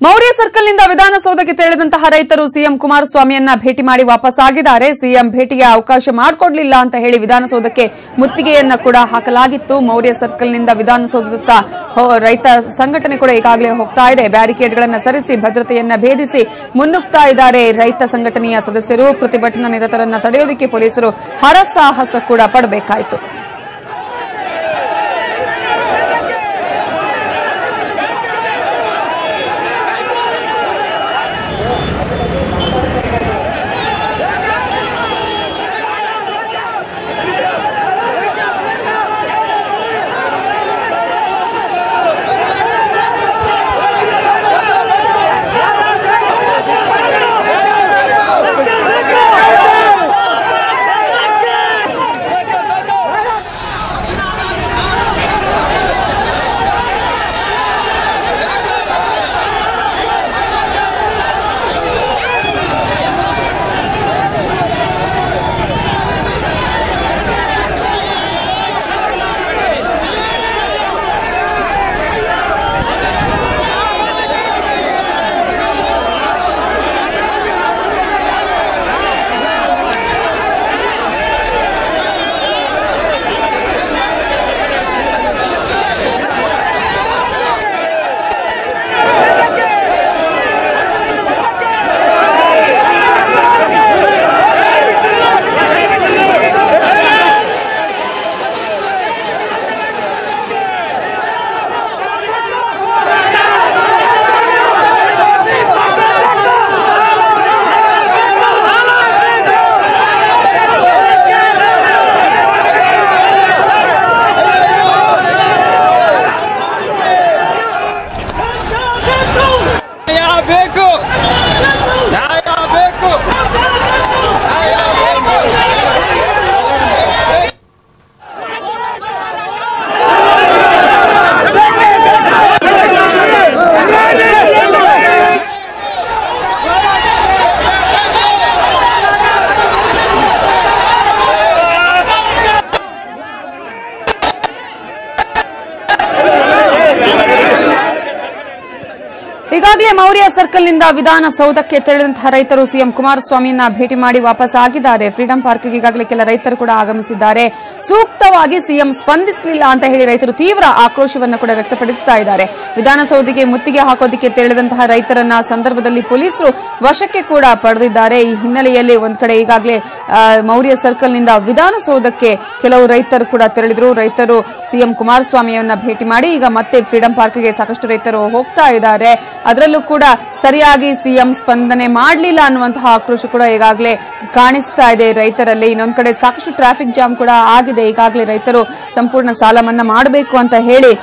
Maurya circle ನಿಂದ ವಿಧಾನಸೌಧಕ್ಕೆ ತೆರಳಿದಂತಹ ರೈತರು ಸಿಎಂ ಕುಮಾರಸ್ವಾಮಿಯನ್ನ ಭೇಟಿ ಮಾಡಿ ವಾಪಸ್ ಆಗಿದ್ದಾರೆ. ಸಿಎಂ ಭೇಟಿಗೆ ಅವಕಾಶ ಮಾಡಿಕೊಡಲಿಲ್ಲ ಅಂತ ಹೇಳಿ ವಿಧಾನಸೌಧಕ್ಕೆ ಮುತ್ತಿಗೆಯನ್ನ ಕೂಡ ಹಾಕಲಾಗಿತ್ತು. ಮೌರ್ಯ ಸರ್ಕಲ್ ನಿಂದ ವಿಧಾನಸೌಧದತ್ತ ರೈತ ಸಂಘಟನೆ ಕೂಡ ಈಗಾಗಲೇ ಹೋಗ್ತಾ ಇದೆ. ಬ್ಯಾರಿಕೇಡ್ಗಳನ್ನು ಸರಿಸಿ ಭದ್ರತೆಯನ್ನ ಭೇದಿಸಿ ಮುನ್ನುಗ್ತಾ ಇದ್ದಾರೆ ರೈತ ಸಂಘಟನೆಯ ಸದಸ್ಯರು. ಪ್ರತಿಭಟನಾ ನಿರತರನ್ನ ತಡೆಯೋದಕ್ಕೆ ಪೊಲೀಸರು ಹರಸಾಹಸ ಕೂಡ ಪಡಬೇಕಾಯಿತು. ಈಗಾಗಲೇ ಮೌರ್ಯ ಸರ್ಕಲ್ ನಿಂದ ವಿಧಾನಸೌಧಕ್ಕೆ ತೆರಳಿದಂತಹ ರೈತರು ಸಿಎಂ ಕುಮಾರಸ್ವಾಮಿಯನ್ನ ಭೇಟಿ ಮಾಡಿ ವಾಪಸ್ ಆಗಿದ್ದಾರೆ. ಫ್ರೀಡಂ ಪಾರ್ಕ್ಗೆ ಈಗಾಗಲೇ ಕೆಲ ರೈತರು ಕೂಡ ಆಗಮಿಸಿದ್ದಾರೆ. ಸೂಕ್ತವಾಗಿ ಸಿಎಂ ಸ್ಪಂದಿಸಲಿಲ್ಲ ಅಂತ ಹೇಳಿ ರೈತರು ತೀವ್ರ ಆಕ್ರೋಶವನ್ನು ಕೂಡ ವ್ಯಕ್ತಪಡಿಸುತ್ತಾ ಇದ್ದಾರೆ. ವಿಧಾನಸೌಧಕ್ಕೆ ಮುತ್ತಿಗೆ ಹಾಕೋದಕ್ಕೆ ತೆರಳಿದಂತಹ ರೈತರನ್ನ ಸಂದರ್ಭದಲ್ಲಿ ಪೊಲೀಸರು ವಶಕ್ಕೆ ಕೂಡ ಪಡೆದಿದ್ದಾರೆ. ಈ ಹಿನ್ನೆಲೆಯಲ್ಲಿ ಒಂದ್ ಕಡೆ ಈಗಾಗಲೇ ಮೌರ್ಯ ಸರ್ಕಲ್ ನಿಂದ ವಿಧಾನಸೌಧಕ್ಕೆ ಕೆಲವು ರೈತರು ಕೂಡ ತೆರಳಿದ್ರು. ರೈತರು ಸಿಎಂ ಕುಮಾರಸ್ವಾಮಿಯನ್ನ ಭೇಟಿ ಮಾಡಿ ಈಗ ಮತ್ತೆ ಫ್ರೀಡಂ ಪಾರ್ಕ್ಗೆ ಸಾಕಷ್ಟು ರೈತರು ಹೋಗ್ತಾ ಇದ್ದಾರೆ. ಅದರಲ್ಲೂ ಕೂಡ ಸರಿಯಾಗಿ ಸಿಎಂ ಸ್ಪಂದನೆ ಮಾಡಲಿಲ್ಲ ಅನ್ನುವಂತಹ ಆಕ್ರೋಶ ಕೂಡ ಈಗಾಗಲೇ ಕಾಣಿಸ್ತಾ ಇದೆ ರೈತರಲ್ಲಿ. ಇನ್ನೊಂದು ಕಡೆ ಸಾಕಷ್ಟು ಟ್ರಾಫಿಕ್ ಜಾಮ್ ಕೂಡ ಆಗಿದೆ. ಈಗಾಗಲೇ ರೈತರು ಸಂಪೂರ್ಣ ಸಾಲ ಮನ್ನಾ ಮಾಡಬೇಕು ಅಂತ ಹೇಳಿ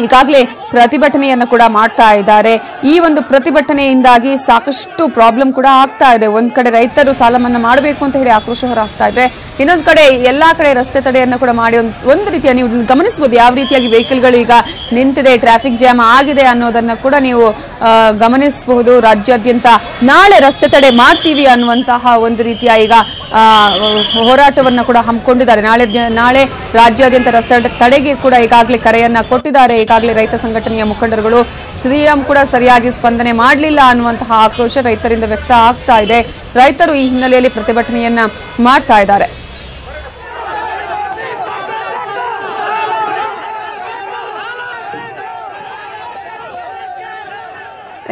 ಈಗಾಗಲೇ ಪ್ರತಿಭಟನೆಯನ್ನು ಕೂಡ ಮಾಡ್ತಾ ಇದ್ದಾರೆ. ಈ ಒಂದು ಪ್ರತಿಭಟನೆಯಿಂದಾಗಿ ಸಾಕಷ್ಟು ಪ್ರಾಬ್ಲಮ್ ಕೂಡ ಆಗ್ತಾ ಇದೆ. ಒಂದ್ ಕಡೆ ರೈತರು ಸಾಲ ಮನ್ನಾ ಮಾಡಬೇಕು ಅಂತ ಹೇಳಿ ಆಕ್ರೋಶ ಹೊರಹಾಕ್ತಾ ಇದ್ರೆ, ಇನ್ನೊಂದು ಕಡೆ ಎಲ್ಲಾ ಕಡೆ ರಸ್ತೆ ತಡೆಯನ್ನು ಕೂಡ ಮಾಡಿ ಒಂದು ರೀತಿಯ ನೀವು ಗಮನಿಸಬಹುದು ಯಾವ ರೀತಿಯಾಗಿ ವೆಹಿಕಲ್ಗಳು ಈಗ ನಿಂತಿದೆ, ಟ್ರಾಫಿಕ್ ಜಾಮ್ ಆಗಿದೆ ಅನ್ನೋದನ್ನ ಕೂಡ ನೀವು ಗಮನಿಸಬಹುದು. ರಾಜ್ಯಾದ್ಯಂತ ನಾಳೆ ರಸ್ತೆ ತಡೆ ಮಾಡ್ತೀವಿ ಅನ್ನುವಂತಹ ಒಂದು ರೀತಿಯ ಈಗ ಹೋರಾಟವನ್ನ ಕೂಡ ಹಮ್ಮಿಕೊಂಡಿದ್ದಾರೆ. ನಾಳೆ ರಾಜ್ಯಾದ್ಯಂತ ರಸ್ತೆ ತಡೆಗೆ ಕೂಡ ಈಗಾಗಲೇ ಕರೆಯನ್ನ ಕೊಟ್ಟಿದ್ದಾರೆ. ಈಗಾಗಲೇ ರೈತ ಸಂಘಟನೆಯ ಮುಖಂಡರುಗಳು ಸಿಎಂ ಕೂಡ ಸರಿಯಾಗಿ ಸ್ಪಂದನೆ ಮಾಡಲಿಲ್ಲ ಅನ್ನುವಂತಹ ಆಕ್ರೋಶ ರೈತರಿಂದ ವ್ಯಕ್ತ ಆಗ್ತಾ ಇದೆ. ರೈತರು ಈ ಹಿನ್ನೆಲೆಯಲ್ಲಿ ಪ್ರತಿಭಟನೆಯನ್ನ ಮಾಡ್ತಾ ಇದ್ದಾರೆ.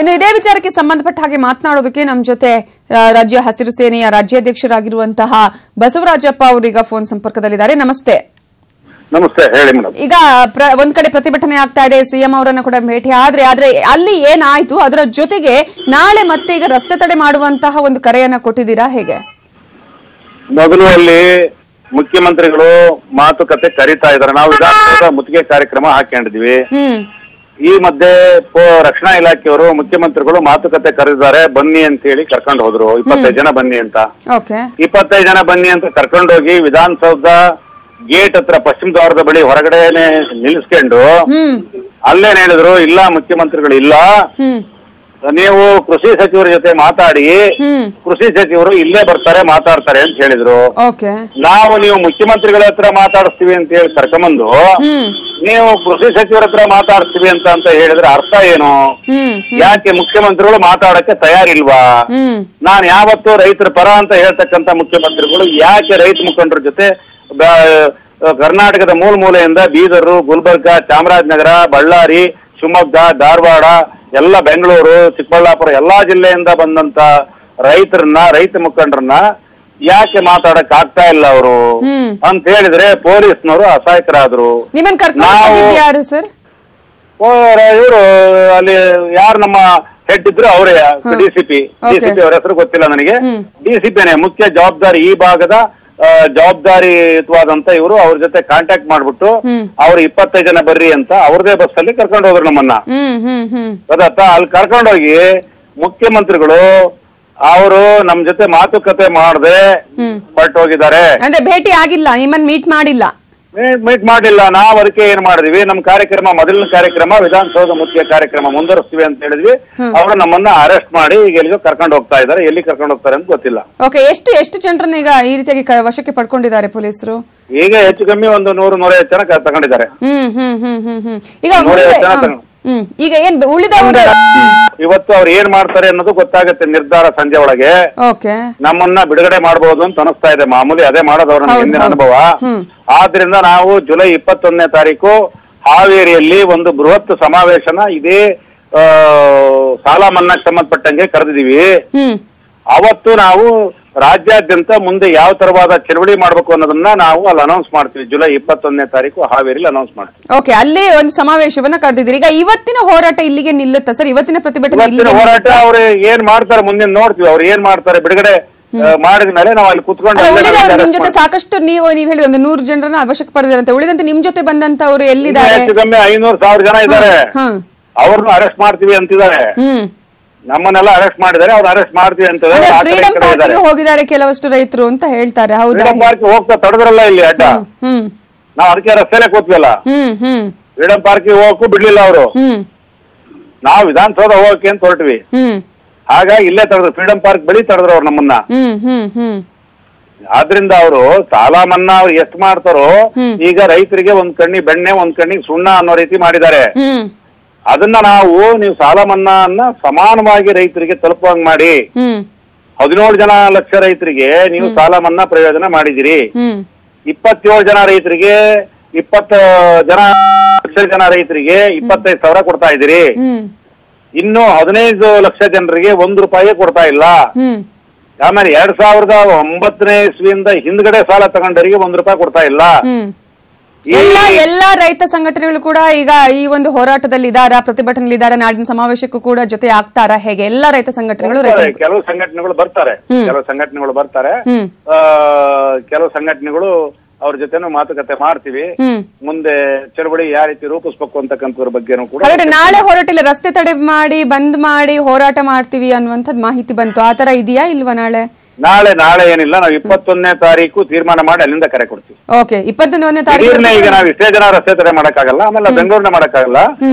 ಇನ್ನು ಇದೇ ವಿಚಾರಕ್ಕೆ ಸಂಬಂಧಪಟ್ಟ ಹಾಗೆ ಮಾತನಾಡೋದಕ್ಕೆ ನಮ್ಮ ಜೊತೆ ರಾಜ್ಯ ಹಸಿರು ಸೇನೆಯ ರಾಜ್ಯಾಧ್ಯಕ್ಷರಾಗಿರುವಂತಹ ಬಸವರಾಜಪ್ಪ ಅವರು ಈಗ ಫೋನ್ ಸಂಪರ್ಕದಲ್ಲಿದ್ದಾರೆ. ನಮಸ್ತೆ. ನಮಸ್ತೆ, ಹೇಳಿ ಮೇಡಮ್. ಈಗ ಒಂದ್ ಕಡೆ ಪ್ರತಿಭಟನೆ ಆಗ್ತಾ ಇದೆ, ಸಿಎಂ ಅವರನ್ನ ಕೂಡ ಭೇಟಿ ಆದ್ರೆ ಅಲ್ಲಿ ಏನಾಯ್ತು, ಅದರ ಜೊತೆಗೆ ನಾಳೆ ಮತ್ತೆ ಈಗ ರಸ್ತೆ ತಡೆ ಮಾಡುವಂತಹ ಒಂದು ಕರೆಯನ್ನ ಕೊಟ್ಟಿದ್ದೀರಾ, ಹೇಗೆ? ಮೊದಲು ಅಲ್ಲಿ ಮುಖ್ಯಮಂತ್ರಿಗಳು ಮಾತುಕತೆ ಕರೀತಾ ಇದಾರೆ. ನಾವು ವಿಧಾನಸೌಧ ಮುತ್ತಿಗೆ ಕಾರ್ಯಕ್ರಮ ಹಾಕೊಂಡಿದ್ವಿ. ಈ ಮಧ್ಯೆ ರಕ್ಷಣಾ ಇಲಾಖೆಯವರು ಮುಖ್ಯಮಂತ್ರಿಗಳು ಮಾತುಕತೆ ಕರೆದಿದ್ದಾರೆ, ಬನ್ನಿ ಅಂತ ಹೇಳಿ ಕರ್ಕೊಂಡು ಹೋದ್ರು. 25 ಜನ ಬನ್ನಿ ಅಂತ. 25 ಜನ ಬನ್ನಿ ಅಂತ ಕರ್ಕೊಂಡೋಗಿ ವಿಧಾನಸೌಧ ಗೇಟ್ ಹತ್ರ ಪಶ್ಚಿಮ ದ್ವಾರದ ಬಳಿ ಹೊರಗಡೆನೆ ನಿಲ್ಲಿಸ್ಕೊಂಡು ಅಲ್ಲೇನ್ ಹೇಳಿದ್ರು, ಇಲ್ಲ ಮುಖ್ಯಮಂತ್ರಿಗಳು ಇಲ್ಲ, ನೀವು ಕೃಷಿ ಸಚಿವರ ಜೊತೆ ಮಾತಾಡಿ, ಕೃಷಿ ಸಚಿವರು ಇಲ್ಲೇ ಬರ್ತಾರೆ ಮಾತಾಡ್ತಾರೆ ಅಂತ ಹೇಳಿದ್ರು. ನೀವು ಮುಖ್ಯಮಂತ್ರಿಗಳ ಹತ್ರ ಮಾತಾಡಿಸ್ತೀವಿ ಅಂತ ಹೇಳಿ ಕರ್ಕೊಂಬಂದು ನೀವು ಕೃಷಿ ಸಚಿವರ ಹತ್ರ ಮಾತಾಡಿಸ್ತೀವಿ ಅಂತ ಹೇಳಿದ್ರೆ ಅರ್ಥ ಏನು? ಯಾಕೆ ಮುಖ್ಯಮಂತ್ರಿಗಳು ಮಾತಾಡಕ್ಕೆ ತಯಾರಿಲ್ವಾ? ನಾನು ಯಾವತ್ತೂ ರೈತರ ಪರ ಅಂತ ಹೇಳ್ತಕ್ಕಂತ ಮುಖ್ಯಮಂತ್ರಿಗಳು ಯಾಕೆ ರೈತ ಮುಖಂಡರ ಜೊತೆ ಕರ್ನಾಟಕದ ಮೂಲೆಯಿಂದ ಬೀದರು, ಗುಲ್ಬರ್ಗ, ಚಾಮರಾಜನಗರ, ಬಳ್ಳಾರಿ, ಶಿವಮೊಗ್ಗ, ಧಾರವಾಡ, ಎಲ್ಲ ಬೆಂಗಳೂರು, ಚಿಕ್ಕಬಳ್ಳಾಪುರ ಎಲ್ಲಾ ಜಿಲ್ಲೆಯಿಂದ ಬಂದಂತ ರೈತ ಮುಖಂಡರನ್ನ ಯಾಕೆ ಮಾತಾಡಕ್ ಆಗ್ತಾ ಇಲ್ಲ ಅವರು ಅಂತ ಹೇಳಿದ್ರೆ ಪೊಲೀಸ್ನವರು ಅಸಹಾಯಕರಾದ್ರು. ಇವರು ಅಲ್ಲಿ ಯಾರು ನಮ್ಮ ಹೆಡ್ ಇದ್ರು ಅವರೇ ಡಿಸಿಪಿ ಅವ್ರ ಹೆಸರು ಗೊತ್ತಿಲ್ಲ ನನಗೆ. ಡಿಸಿಪಿನೇ ಮುಖ್ಯ ಜವಾಬ್ದಾರಿ, ಈ ಭಾಗದ ಜವಾಬ್ದಾರಿಯುತವಾದಂತ ಇವರು ಅವ್ರ ಜೊತೆ ಕಾಂಟ್ಯಾಕ್ಟ್ ಮಾಡ್ಬಿಟ್ಟು ಅವ್ರು 25 ಜನ ಬರ್ರಿ ಅಂತ ಅವ್ರದೇ ಬಸ್ ಅಲ್ಲಿ ಕರ್ಕೊಂಡು ಹೋದ್ರು ನಮ್ಮನ್ನ. ಗೊತ್ತಾಯ್ತಾ? ಅಲ್ಲಿ ಕರ್ಕೊಂಡೋಗಿ ಮುಖ್ಯಮಂತ್ರಿಗಳು ಅವರು ನಮ್ ಜೊತೆ ಮಾತುಕತೆ ಮಾಡದೆ ಹೊರಟೋಗಿದ್ದಾರೆ. ಅಂದ್ರೆ ಭೇಟಿ ಆಗಿಲ್ಲ, ನಿಮ್ಮನ್ನ ಮೀಟ್ ಮಾಡಿಲ್ಲ. ನಾವ್ ಅದಕ್ಕೆ ಏನ್ ಮಾಡಿದ್ವಿ, ನಮ್ ಕಾರ್ಯಕ್ರಮ ಮೊದಲಿನ ಕಾರ್ಯಕ್ರಮ ವಿಧಾನಸೌಧ ಮುಖ್ಯ ಕಾರ್ಯಕ್ರಮ ಮುಂದುವರಿಸ್ತೀವಿ ಅಂತ ಹೇಳಿದ್ವಿ. ಅವರು ನಮ್ಮನ್ನ ಅರೆಸ್ಟ್ ಮಾಡಿ ಈಗ ಎಲ್ಲಿಗೋ ಕರ್ಕೊಂಡು ಹೋಗ್ತಾ ಇದ್ದಾರೆ. ಎಲ್ಲಿ ಕರ್ಕೊಂಡು ಹೋಗ್ತಾರೆ ಅಂತ ಗೊತ್ತಿಲ್ಲ. ಎಷ್ಟು ಜನರನ್ನ ಈಗ ಈ ರೀತಿಯಾಗಿ ವಶಕ್ಕೆ ಪಡ್ಕೊಂಡಿದ್ದಾರೆ ಪೊಲೀಸರು? ಈಗ ಹೆಚ್ಚು ಕಮ್ಮಿ ಒಂದು 100-150 ಜನ ತಗೊಂಡಿದ್ದಾರೆ. ಈಗ ಏನ್ ಉಳಿದವರು ಇವತ್ತು ಅವ್ರು ಏನ್ ಮಾಡ್ತಾರೆ ಅನ್ನೋದು ಗೊತ್ತಾಗುತ್ತೆ ನಿರ್ಧಾರ ಸಂಜೆ ಒಳಗೆ. ನಮ್ಮನ್ನ ಬಿಡುಗಡೆ ಮಾಡಬಹುದು ಅಂತ ಅನಿಸ್ತಾ ಇದೆ. ಮಾಮೂಲಿ ಅದೇ ಮಾಡೋದವ್ರ ಹಿಂದಿನ ಅನುಭವ. ಆದ್ರಿಂದ ನಾವು ಜುಲೈ 21ನೇ ತಾರೀಕು ಹಾವೇರಿಯಲ್ಲಿ ಒಂದು ಬೃಹತ್ ಸಮಾವೇಶನ ಇದೇ ಸಾಲ ಮನ್ನಾಕ್ಕೆ ಸಂಬಂಧಪಟ್ಟಂಗೆ ಕರೆದಿದೀವಿ. ಅವತ್ತು ನಾವು ರಾಜ್ಯಾದ್ಯಂತ ಮುಂದೆ ಯಾವ ತರವಾದ ಚಳವಳಿ ಮಾಡಬೇಕು ಅನ್ನೋದನ್ನ ನಾವು ಅಲ್ಲಿ ಅನೌನ್ಸ್ ಮಾಡ್ತೀವಿ. ಜುಲೈ 21ನೇ ತಾರೀಕು ಹಾವೇರಿಲಿ ಅನೌನ್ಸ್ ಮಾಡ್ತೀವಿ. ಅಲ್ಲಿ ಒಂದು ಸಮಾವೇಶವನ್ನ ಕರೆದಿದ್ದೀರಿ. ಈಗ ಇವತ್ತಿನ ಹೋರಾಟ ಇಲ್ಲಿಗೆ ನಿಲ್ಲುತ್ತಾ ಸರ್? ಇವತ್ತಿನ ಪ್ರತಿಭಟನೆ ಹೋರಾಟ ಅವ್ರು ಏನ್ ಮಾಡ್ತಾರೆ ಮುಂದಿನ ನೋಡ್ತೀವಿ. ಅವ್ರು ಏನ್ ಮಾಡ್ತಾರೆ ಬಿಡುಗಡೆ ಮಾಡಿದ ಮೇಲೆ ನಾವು ಅಲ್ಲಿ ಕುತ್ಕೊಂಡು ನಿಮ್ ಜೊತೆ ಸಾಕಷ್ಟು ನೀವು ಹೇಳಿ ಒಂದು 100 ಜನರನ್ನ ಅವಶ್ಯಕ ಪಡೆದಿರಂತೆ. ಉಳಿದಂತೆ ನಿಮ್ ಜೊತೆ ಬಂದಂತವ್ರು ಎಲ್ಲಿದ್ದಾರೆ? ಹೆಚ್ಚು ಕಮ್ಮಿ 500-1000 ಜನ ಇದ್ದಾರೆ. ಅವ್ರನ್ನು ಅರೆಸ್ಟ್ ಮಾಡ್ತೀವಿ ಅಂತಿದ್ದಾರೆ. ನಮ್ಮನ್ನೆಲ್ಲ ಅರೆಸ್ಟ್ ಮಾಡಿದ್ದಾರೆ. ಅವ್ರು ಅರೆಸ್ಟ್ ಮಾಡ್ತೀವಿ ಅಂತ ಹೋಗಿದ್ದಾರೆ ಕೆಲವಷ್ಟು ರೈತರು ಅಂತ ಹೇಳ್ತಾರೆ. ಹೋಗ್ತಾ ತಡೆದ್ರಲ್ಲ ಇಲ್ಲಿ ಅಡ್ಡ. ನಾವ್ ಅದಕ್ಕೆ ರಸ್ತೆಲೆ ಕೂತ್ವಲ್ಲ. ಫ್ರೀಡಂ ಪಾರ್ಕಿಗೆ ಹೋಗಕ್ಕೂ ಬಿಡ್ಲಿಲ್ಲ ಅವರು. ನಾವು ವಿಧಾನಸೌಧ ಹೋಗಕ್ಕೆ ಅಂತ ಹೊರಟ್ವಿ. ಹಾಗಾಗಿ ಇಲ್ಲೇ ತಡೆದ್ರು, ಫ್ರೀಡಂ ಪಾರ್ಕ್ ಬಳಿ ತಡೆದ್ರು ಅವ್ರು ನಮ್ಮನ್ನ. ಆದ್ರಿಂದ ಅವರು ಸಾಲ ಮನ್ನಾ ಅವ್ರು ಎಷ್ಟು ಮಾಡ್ತಾರೋ ಈಗ ರೈತರಿಗೆ ಒಂದ್ ಕಣ್ಣಿ ಬೆಣ್ಣೆ ಒಂದ್ ಕಣ್ಣಿಗೆ ಸುಣ್ಣ ಅನ್ನೋ ರೀತಿ ಮಾಡಿದ್ದಾರೆ. ಅದನ್ನ ನೀವು ಸಾಲ ಮನ್ನಾನ್ನ ಸಮಾನವಾಗಿ ರೈತರಿಗೆ ತಲುಪುವಂಗ್ ಮಾಡಿ 17 ಲಕ್ಷ ರೈತರಿಗೆ ನೀವು ಸಾಲ ಮನ್ನಾ ಪ್ರಯೋಜನ ಮಾಡಿದಿರಿ. 27 ಜನ ರೈತರಿಗೆ 20 ಲಕ್ಷ ಜನ ರೈತರಿಗೆ 25,000 ಕೊಡ್ತಾ ಇದ್ದೀರಿ. ಇನ್ನು 15 ಲಕ್ಷ ಜನರಿಗೆ 1 ರೂಪಾಯಿ ಕೊಡ್ತಾ ಇಲ್ಲ. ಆಮೇಲೆ 2009ನೇ ಇಸ್ವಿಯಿಂದ ಹಿಂದ್ಗಡೆ ಸಾಲ ತಗೊಂಡವರಿಗೆ 1 ರೂಪಾಯಿ ಕೊಡ್ತಾ ಇಲ್ಲ. ಎಲ್ಲಾ ರೈತ ಸಂಘಟನೆಗಳು ಕೂಡ ಈಗ ಈ ಒಂದು ಹೋರಾಟದಲ್ಲಿ ಇದಾರ, ಪ್ರತಿಭಟನೆಯಲ್ಲಿ ಇದಾರ, ನಾಡಿನ ಸಮಾವೇಶಕ್ಕೂ ಕೂಡ ಜೊತೆ ಆಗ್ತಾರ? ಹೇಗೆ ಎಲ್ಲಾ ರೈತ ಸಂಘಟನೆಗಳು? ಕೆಲವು ಸಂಘಟನೆಗಳು ಬರ್ತಾರೆ, ಕೆಲವು ಸಂಘಟನೆಗಳು ಅವ್ರ ಜೊತೆನೂ ಮಾತುಕತೆ ಮಾಡ್ತೀವಿ. ಮುಂದೆ ಚಳವಳಿ ಯಾವ ರೀತಿ ರೂಪಿಸ್ಬೇಕು ಅಂತಕ್ಕಂಥವ್ರ ಬಗ್ಗೆನೂ ಕೂಡ. ನಾಳೆ ಹೊರಟಿಲ್ಲ, ರಸ್ತೆ ತಡೆ ಮಾಡಿ ಬಂದ್ ಮಾಡಿ ಹೋರಾಟ ಮಾಡ್ತೀವಿ ಅನ್ನುವಂಥದ್ದು ಮಾಹಿತಿ ಬಂತು. ಆತರ ಇದೆಯಾ ಇಲ್ವಾ? ನಾಳೆ ಏನಿಲ್ಲ, ನಾವು 21ನೇ ತಾರೀಕು ತೀರ್ಮಾನ ಮಾಡಿ ಅಲ್ಲಿಂದ ಕರೆ ಕೊಡ್ತೀವಿ. 21ನೇ ತಾರೀಕು ಈಗ ನಾವು ಇಷ್ಟೇ ಜನ ರಸ್ತೆ ತಡೆ ಮಾಡಕ್ಕಾಗಲ್ಲ, ಆಮೇಲೆ ಬೆಂಗಳೂರಿನ ಮಾಡಕ್ಕಾಗಲ್ಲ.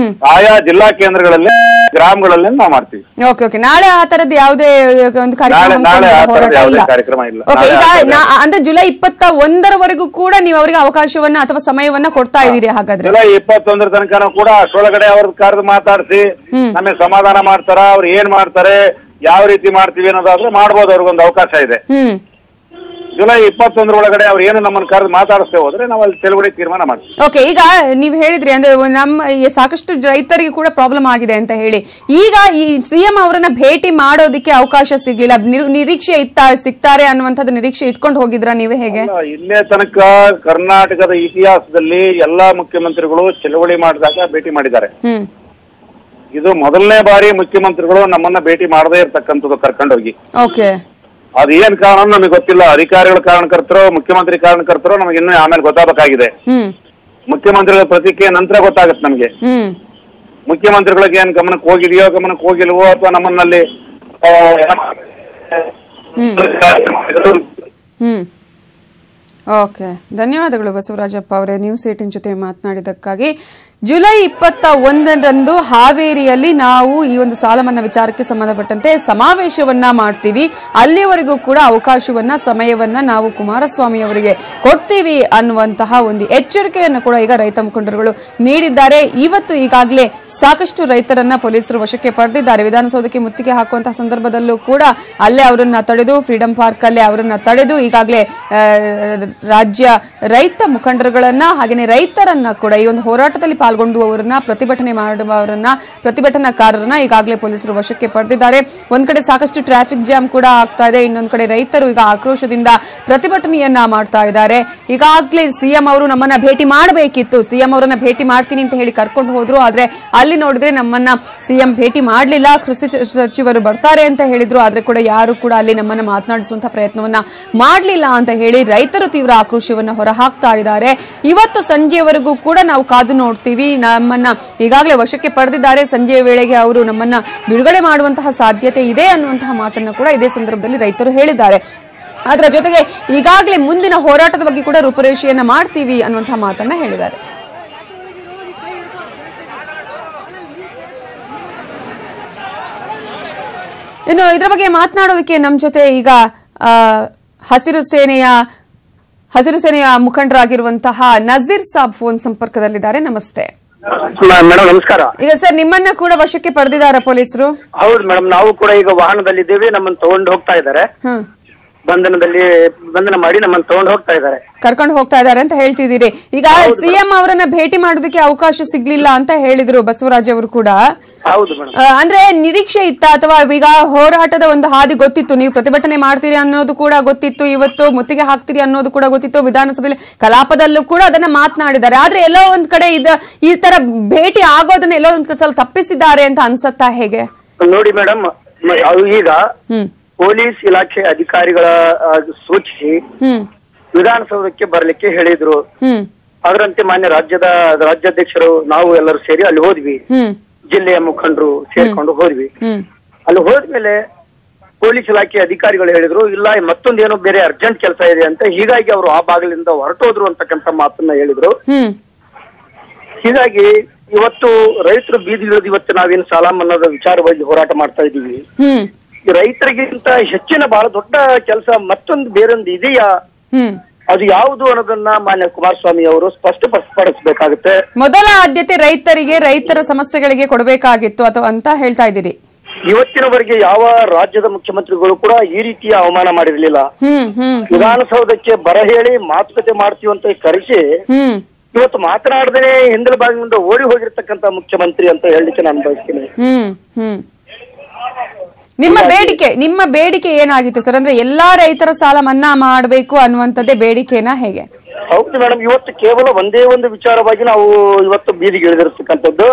ಆಯಾ ಜಿಲ್ಲಾ ಕೇಂದ್ರಗಳಲ್ಲಿ ಗ್ರಾಮಗಳಲ್ಲಿ ನಾವು ಮಾಡ್ತೀವಿ. ನಾಳೆ ಆ ತರದ್ದು ಯಾವುದೇ ಒಂದು ಕಾರ್ಯಕ್ರಮ ಇಲ್ಲ. ಈಗ ಅಂದ್ರೆ ಜುಲೈ 21ರವರೆಗೂ ಕೂಡ ನೀವು ಅವರಿಗೆ ಅವಕಾಶವನ್ನ ಅಥವಾ ಸಮಯವನ್ನ ಕೊಡ್ತಾ ಇದೀರಿ. ಹಾಗಾದ್ರೆ ಜುಲೈ 21 ತನಕ ಕೂಡ ಅಷ್ಟೊಳಗಡೆ ಅವ್ರ ಕರೆದು ಮಾತಾಡಿಸಿ ನಮಗೆ ಸಮಾಧಾನ ಮಾಡ್ತಾರ, ಅವ್ರು ಏನ್ ಮಾಡ್ತಾರೆ, ಯಾವ ರೀತಿ ಮಾಡ್ತೀವಿ ಅನ್ನೋದಾದ್ರೆ ಮಾಡ್ಬೋದು. ಅವ್ರಿಗೊಂದು ಅವಕಾಶ ಇದೆ. ಜುಲೈ 21 ಒಳಗಡೆ ಅವ್ರು ಏನು ನಮ್ಮನ್ನು ಕರೆದು ಮಾತಾಡಿಸ್ತೇ ಹೋದ್ರೆ ನಾವು ಅಲ್ಲಿ ಚಳವಳಿ ತೀರ್ಮಾನ ಮಾಡ್ತೀವಿ. ಈಗ ನೀವ್ ಹೇಳಿದ್ರಿ ಅಂದ್ರೆ ನಮ್ಮ ಸಾಕಷ್ಟು ರೈತರಿಗೆ ಕೂಡ ಪ್ರಾಬ್ಲಮ್ ಆಗಿದೆ ಅಂತ ಹೇಳಿ, ಈಗ ಈ ಸಿಎಂ ಅವರನ್ನ ಭೇಟಿ ಮಾಡೋದಕ್ಕೆ ಅವಕಾಶ ಸಿಗ್ಲಿಲ್ಲ, ನಿರೀಕ್ಷೆ ಸಿಗ್ತಾರೆ ಅನ್ನುವಂಥದ್ದು ನಿರೀಕ್ಷೆ ಇಟ್ಕೊಂಡು ಹೋಗಿದ್ರ ನೀವೇ? ಹೇಗೆ ಇಲ್ಲೇ ತನಕ ಕರ್ನಾಟಕದ ಇತಿಹಾಸದಲ್ಲಿ ಎಲ್ಲಾ ಮುಖ್ಯಮಂತ್ರಿಗಳು ಚಳವಳಿ ಮಾಡಿದಾಗ ಭೇಟಿ ಮಾಡಿದ್ದಾರೆ. ಇದು ಮೊದಲನೇ ಬಾರಿ ಮುಖ್ಯಮಂತ್ರಿಗಳು ನಮ್ಮನ್ನ ಭೇಟಿ ಮಾಡದೇ ಇರ್ತಕ್ಕಂಥದ್ದು ಕರ್ಕೊಂಡೋಗಿ. ಅದ್ ಏನ್ ಕಾರಣ ನಮಗೆ ಗೊತ್ತಿಲ್ಲ. ಅಧಿಕಾರಿಗಳ ಕಾರಣಕರ್ತರೋ ಮುಖ್ಯಮಂತ್ರಿ ಕಾರಣಕರ್ತರೋ ನಮಗೆ ಇನ್ನೂ ಆಮೇಲೆ ಗೊತ್ತಾಗಬೇಕಾಗಿದೆ. ಮುಖ್ಯಮಂತ್ರಿಗಳ ಪ್ರತಿಕ್ರಿಯೆ ನಂತರ ಗೊತ್ತಾಗತ್ತೆ ನಮ್ಗೆ. ಮುಖ್ಯಮಂತ್ರಿಗಳಿಗೆ ಏನ್ ಗಮನಕ್ಕೆ ಹೋಗಿದೆಯೋ ಗಮನಕ್ಕೆ ಹೋಗಿಲ್ವೋ ಅಥವಾ ನಮ್ಮನ್ನಲ್ಲಿ ಧನ್ಯವಾದಗಳು ಬಸವರಾಜಪ್ಪ ಅವರೇ, ನ್ಯೂಸ್ 18 ಜೊತೆ ಮಾತನಾಡಿದಕ್ಕಾಗಿ. ಜುಲೈ 21ರಂದು ಹಾವೇರಿಯಲ್ಲಿ ನಾವು ಈ ಒಂದು ಸಾಲ ಮನ್ನಾ ವಿಚಾರಕ್ಕೆ ಸಂಬಂಧಪಟ್ಟಂತೆ ಸಮಾವೇಶವನ್ನ ಮಾಡ್ತೀವಿ. ಅಲ್ಲಿವರೆಗೂ ಕೂಡ ಅವಕಾಶವನ್ನ ಸಮಯವನ್ನ ನಾವು ಕುಮಾರಸ್ವಾಮಿ ಅವರಿಗೆ ಕೊಡ್ತೀವಿ ಅನ್ನುವಂತಹ ಒಂದು ಎಚ್ಚರಿಕೆಯನ್ನು ಕೂಡ ಈಗ ರೈತ ಮುಖಂಡರುಗಳು ನೀಡಿದ್ದಾರೆ. ಇವತ್ತು ಈಗಾಗಲೇ ಸಾಕಷ್ಟು ರೈತರನ್ನ ಪೊಲೀಸರು ವಶಕ್ಕೆ ಪಡೆದಿದ್ದಾರೆ. ವಿಧಾನಸೌಧಕ್ಕೆ ಮುತ್ತಿಗೆ ಹಾಕುವಂತಹ ಸಂದರ್ಭದಲ್ಲೂ ಕೂಡ ಅಲ್ಲೇ ಅವರನ್ನ ತಡೆದು ಫ್ರೀಡಂ ಪಾರ್ಕ್ ಅಲ್ಲೇ ಅವರನ್ನ ತಡೆದು ಈಗಾಗಲೇ ರಾಜ್ಯ ರೈತ ಮುಖಂಡರುಗಳನ್ನ ಹಾಗೆಯೇ ರೈತರನ್ನ ಕೂಡ ಈ ಒಂದು ಹೋರಾಟದಲ್ಲಿ ಪಾಲ್ಗೊಂಡುವವರನ್ನ ಪ್ರತಿಭಟನೆ ಮಾಡುವವರನ್ನ ಪ್ರತಿಭಟನಾಕಾರರನ್ನ ಈಗಾಗಲೇ ಪೊಲೀಸರು ವಶಕ್ಕೆ ಪಡೆದಿದ್ದಾರೆ. ಒಂದ್ ಕಡೆ ಸಾಕಷ್ಟು ಟ್ರಾಫಿಕ್ ಜಾಮ್ ಕೂಡ ಆಗ್ತಾ ಇದೆ, ಇನ್ನೊಂದ್ ಕಡೆ ರೈತರು ಈಗ ಆಕ್ರೋಶದಿಂದ ಪ್ರತಿಭಟನೆಯನ್ನ ಮಾಡ್ತಾ ಇದ್ದಾರೆ. ಈಗಾಗಲೇ ಸಿಎಂ ಅವರು ನಮ್ಮನ್ನ ಭೇಟಿ ಮಾಡಬೇಕಿತ್ತು, ಸಿಎಂ ಅವರನ್ನ ಭೇಟಿ ಮಾಡ್ತೀನಿ ಅಂತ ಹೇಳಿ ಕರ್ಕೊಂಡು ಹೋದ್ರು. ಆದ್ರೆ ಅಲ್ಲಿ ನೋಡಿದ್ರೆ ನಮ್ಮನ್ನ ಸಿಎಂ ಭೇಟಿ ಮಾಡಲಿಲ್ಲ. ಕೃಷಿ ಸಚಿವರು ಬರ್ತಾರೆ ಅಂತ ಹೇಳಿದ್ರು, ಆದ್ರೆ ಕೂಡ ಯಾರು ಕೂಡ ಅಲ್ಲಿ ನಮ್ಮನ್ನ ಮಾತನಾಡಿಸುವಂತಹ ಪ್ರಯತ್ನವನ್ನ ಮಾಡಲಿಲ್ಲ ಅಂತ ಹೇಳಿ ರೈತರು ತೀವ್ರ ಆಕ್ರೋಶವನ್ನ ಹೊರಹಾಕ್ತಾ ಇದ್ದಾರೆ. ಇವತ್ತು ಸಂಜೆಯವರೆಗೂ ಕೂಡ ನಾವು ಕಾದು ನೋಡ್ತೀವಿ. ನಮ್ಮನ್ನ ಈಗಾಗಲೇ ವಶಕ್ಕೆ ಪಡೆದಿದ್ದಾರೆ. ಸಂಜೆಯ ವೇಳೆಗೆ ಅವರು ನಮ್ಮನ್ನ ಬಿಡುಗಡೆ ಮಾಡುವಂತಹ ಸಾಧ್ಯತೆ ಇದೆ ಅನ್ನುವಂತಹ ಮಾತನ್ನು ಕೂಡ ಇದೇ ಸಂದರ್ಭದಲ್ಲಿ ರೈತರು ಹೇಳಿದ್ದಾರೆ. ಅದರ ಜೊತೆಗೆ ಈಗಾಗಲೇ ಮುಂದಿನ ಹೋರಾಟದ ಬಗ್ಗೆ ಕೂಡ ರೂಪುರೇಷೆಯನ್ನ ಮಾಡ್ತೀವಿ ಅನ್ನುವಂತಹ ಮಾತನ್ನ ಹೇಳಿದ್ದಾರೆ. ಇನ್ನು ಇದರ ಬಗ್ಗೆ ಮಾತನಾಡೋದಕ್ಕೆ ನಮ್ಮ ಜೊತೆ ಈಗ ಹಸಿರು ಸೇನೆಯ ಮುಖಂಡರಾಗಿರುವಂತಹ ನಜೀರ್ ಸಾಬ್ ಫೋನ್ ಸಂಪರ್ಕದಲ್ಲಿದ್ದಾರೆ. ನಮಸ್ತೆ ಮೇಡಮ್. ನಮಸ್ಕಾರ. ಈಗ ಸರ್ ನಿಮ್ಮನ್ನ ಕೂಡ ವಶಕ್ಕೆ ಪಡೆದಿದ್ದಾರೆ ಪೊಲೀಸರು? ಹೌದು ಮೇಡಮ್, ನಾವು ಕೂಡ ಈಗ ವಾಹನದಲ್ಲಿದ್ದೇವೆ. ನಮ್ಮನ್ನು ತಗೊಂಡು ಹೋಗ್ತಾ ಇದ್ದಾರೆ, ಬಂಧನ ಮಾಡಿ ನಮ್ಮನ್ನು ತಗೊಂಡು ಹೋಗ್ತಾ ಇದ್ದಾರೆ, ಕರ್ಕೊಂಡು ಹೋಗ್ತಾ ಇದ್ದಾರೆ ಅಂತ ಹೇಳ್ತಿದ್ದೀರಿ. ಈಗ ಸಿಎಂ ಅವರನ್ನ ಭೇಟಿ ಮಾಡೋದಕ್ಕೆ ಅವಕಾಶ ಸಿಗ್ಲಿಲ್ಲ ಅಂತ ಹೇಳಿದ್ರು ಬಸವರಾಜ್ ಅವರು ಕೂಡ. ಹೌದು ಮೇಡಮ್. ಅಂದ್ರೆ ನಿರೀಕ್ಷೆ ಇತ್ತ ಅಥವಾ ಈಗ ಹೋರಾಟದ ಒಂದು ಹಾದಿ ಗೊತ್ತಿತ್ತು, ನೀವು ಪ್ರತಿಭಟನೆ ಮಾಡ್ತೀರಿ ಅನ್ನೋದು ಕೂಡ ಗೊತ್ತಿತ್ತು, ಇವತ್ತು ಮುತ್ತಿಗೆ ಹಾಕ್ತೀರಿ ಅನ್ನೋದು ಕೂಡ ಗೊತ್ತಿತ್ತು, ವಿಧಾನಸಭೆಯಲ್ಲಿ ಕಲಾಪದಲ್ಲೂ ಕೂಡ ಅದನ್ನ ಮಾತನಾಡಿದ್ದಾರೆ. ಆದ್ರೆ ಎಲ್ಲೋ ಒಂದ್ ಕಡೆ ಈ ತರ ಭೇಟಿ ಆಗೋದನ್ನ ಎಲ್ಲೋ ಒಂದ್ ಸಲ ತಪ್ಪಿಸಿದ್ದಾರೆ ಅಂತ ಅನ್ಸತ್ತಾ ಹೇಗೆ? ನೋಡಿ ಮೇಡಮ್, ಈಗ ಪೊಲೀಸ್ ಇಲಾಖೆ ಅಧಿಕಾರಿಗಳ ಸೂಚಿಸಿ ವಿಧಾನಸೌಧಕ್ಕೆ ಬರ್ಲಿಕ್ಕೆ ಹೇಳಿದ್ರು. ಅದರಂತೆ ಮಾನ್ಯ ರಾಜ್ಯಾಧ್ಯಕ್ಷರು ನಾವು ಎಲ್ಲರೂ ಸೇರಿ ಅಲ್ಲಿ ಹೋದ್ವಿ. ಜಿಲ್ಲೆಯ ಮುಖಂಡರು ಸೇರ್ಕೊಂಡು ಹೋದ್ವಿ. ಅಲ್ಲಿ ಹೋದ್ಮೇಲೆ ಪೊಲೀಸ್ ಇಲಾಖೆ ಅಧಿಕಾರಿಗಳು ಹೇಳಿದ್ರು, ಇಲ್ಲ ಮತ್ತೊಂದೇನೋ ಬೇರೆ ಅರ್ಜೆಂಟ್ ಕೆಲಸ ಇದೆ ಅಂತ. ಹೀಗಾಗಿ ಅವರು ಆ ಭಾಗದಿಂದ ಹೊರಟೋದ್ರು ಅಂತಕ್ಕಂಥ ಮಾತನ್ನ ಹೇಳಿದ್ರು. ಹೀಗಾಗಿ ಇವತ್ತು ರೈತರು ಬೀದಿಗಿಳಿದು ಇವತ್ತು ನಾವೇನು ಸಾಲ ಮನ್ನಾದ ವಿಚಾರವಾಗಿ ಹೋರಾಟ ಮಾಡ್ತಾ ಇದ್ದೀವಿ. ರೈತರಿಗಿಂತ ಹೆಚ್ಚಿನ ಬಹಳ ದೊಡ್ಡ ಕೆಲಸ ಮತ್ತೊಂದು ಬೇರೊಂದು ಇದೆಯಾ, ಅದು ಯಾವುದು ಅನ್ನೋದನ್ನ ಮಾನ್ಯ ಕುಮಾರಸ್ವಾಮಿ ಅವರು ಸ್ಪಷ್ಟಪಡಿಸಬೇಕಾಗುತ್ತೆ. ಮೊದಲ ಆದ್ಯತೆ ರೈತರಿಗೆ, ರೈತರ ಸಮಸ್ಯೆಗಳಿಗೆ ಕೊಡಬೇಕಾಗಿತ್ತು ಅಥವಾ ಅಂತ ಹೇಳ್ತಾ ಇದ್ದೀರಿ? ಇವತ್ತಿನವರೆಗೆ ಯಾವ ರಾಜ್ಯದ ಮುಖ್ಯಮಂತ್ರಿಗಳು ಕೂಡ ಈ ರೀತಿಯ ಅವಮಾನ ಮಾಡಿರಲಿಲ್ಲ. ವಿಧಾನಸೌಧಕ್ಕೆ ಬರ ಹೇಳಿ ಮಾತುಕತೆ ಮಾಡ್ತೀವಿ ಅಂತ ಕರೆಸಿ ಇವತ್ತು ಮಾತನಾಡದೇ ಹಿಂದಿನ ಭಾಗದಿಂದ ಓಡಿ ಹೋಗಿರ್ತಕ್ಕಂಥ ಮುಖ್ಯಮಂತ್ರಿ ಅಂತ ಹೇಳಲಿಕ್ಕೆ ನಾನು ಬಯಸ್ತೀನಿ. ನಿಮ್ಮ ಬೇಡಿಕೆ ಏನಾಗಿತ್ತು ಸರ್? ಅಂದ್ರೆ ಎಲ್ಲಾ ರೈತರ ಸಾಲ ಮನ್ನಾ ಮಾಡಬೇಕು ಅನ್ನುವಂಥದ್ದೇ ಬೇಡಿಕೆನಾ ಹೇಗೆ? ಹೌದು ಮೇಡಮ್, ಇವತ್ತು ಕೇವಲ ಒಂದೇ ಒಂದು ವಿಚಾರವಾಗಿ ನಾವು ಇವತ್ತು ಬೀದಿಗೆ ಇಳಿದಿರ್ತಕ್ಕಂಥದ್ದು.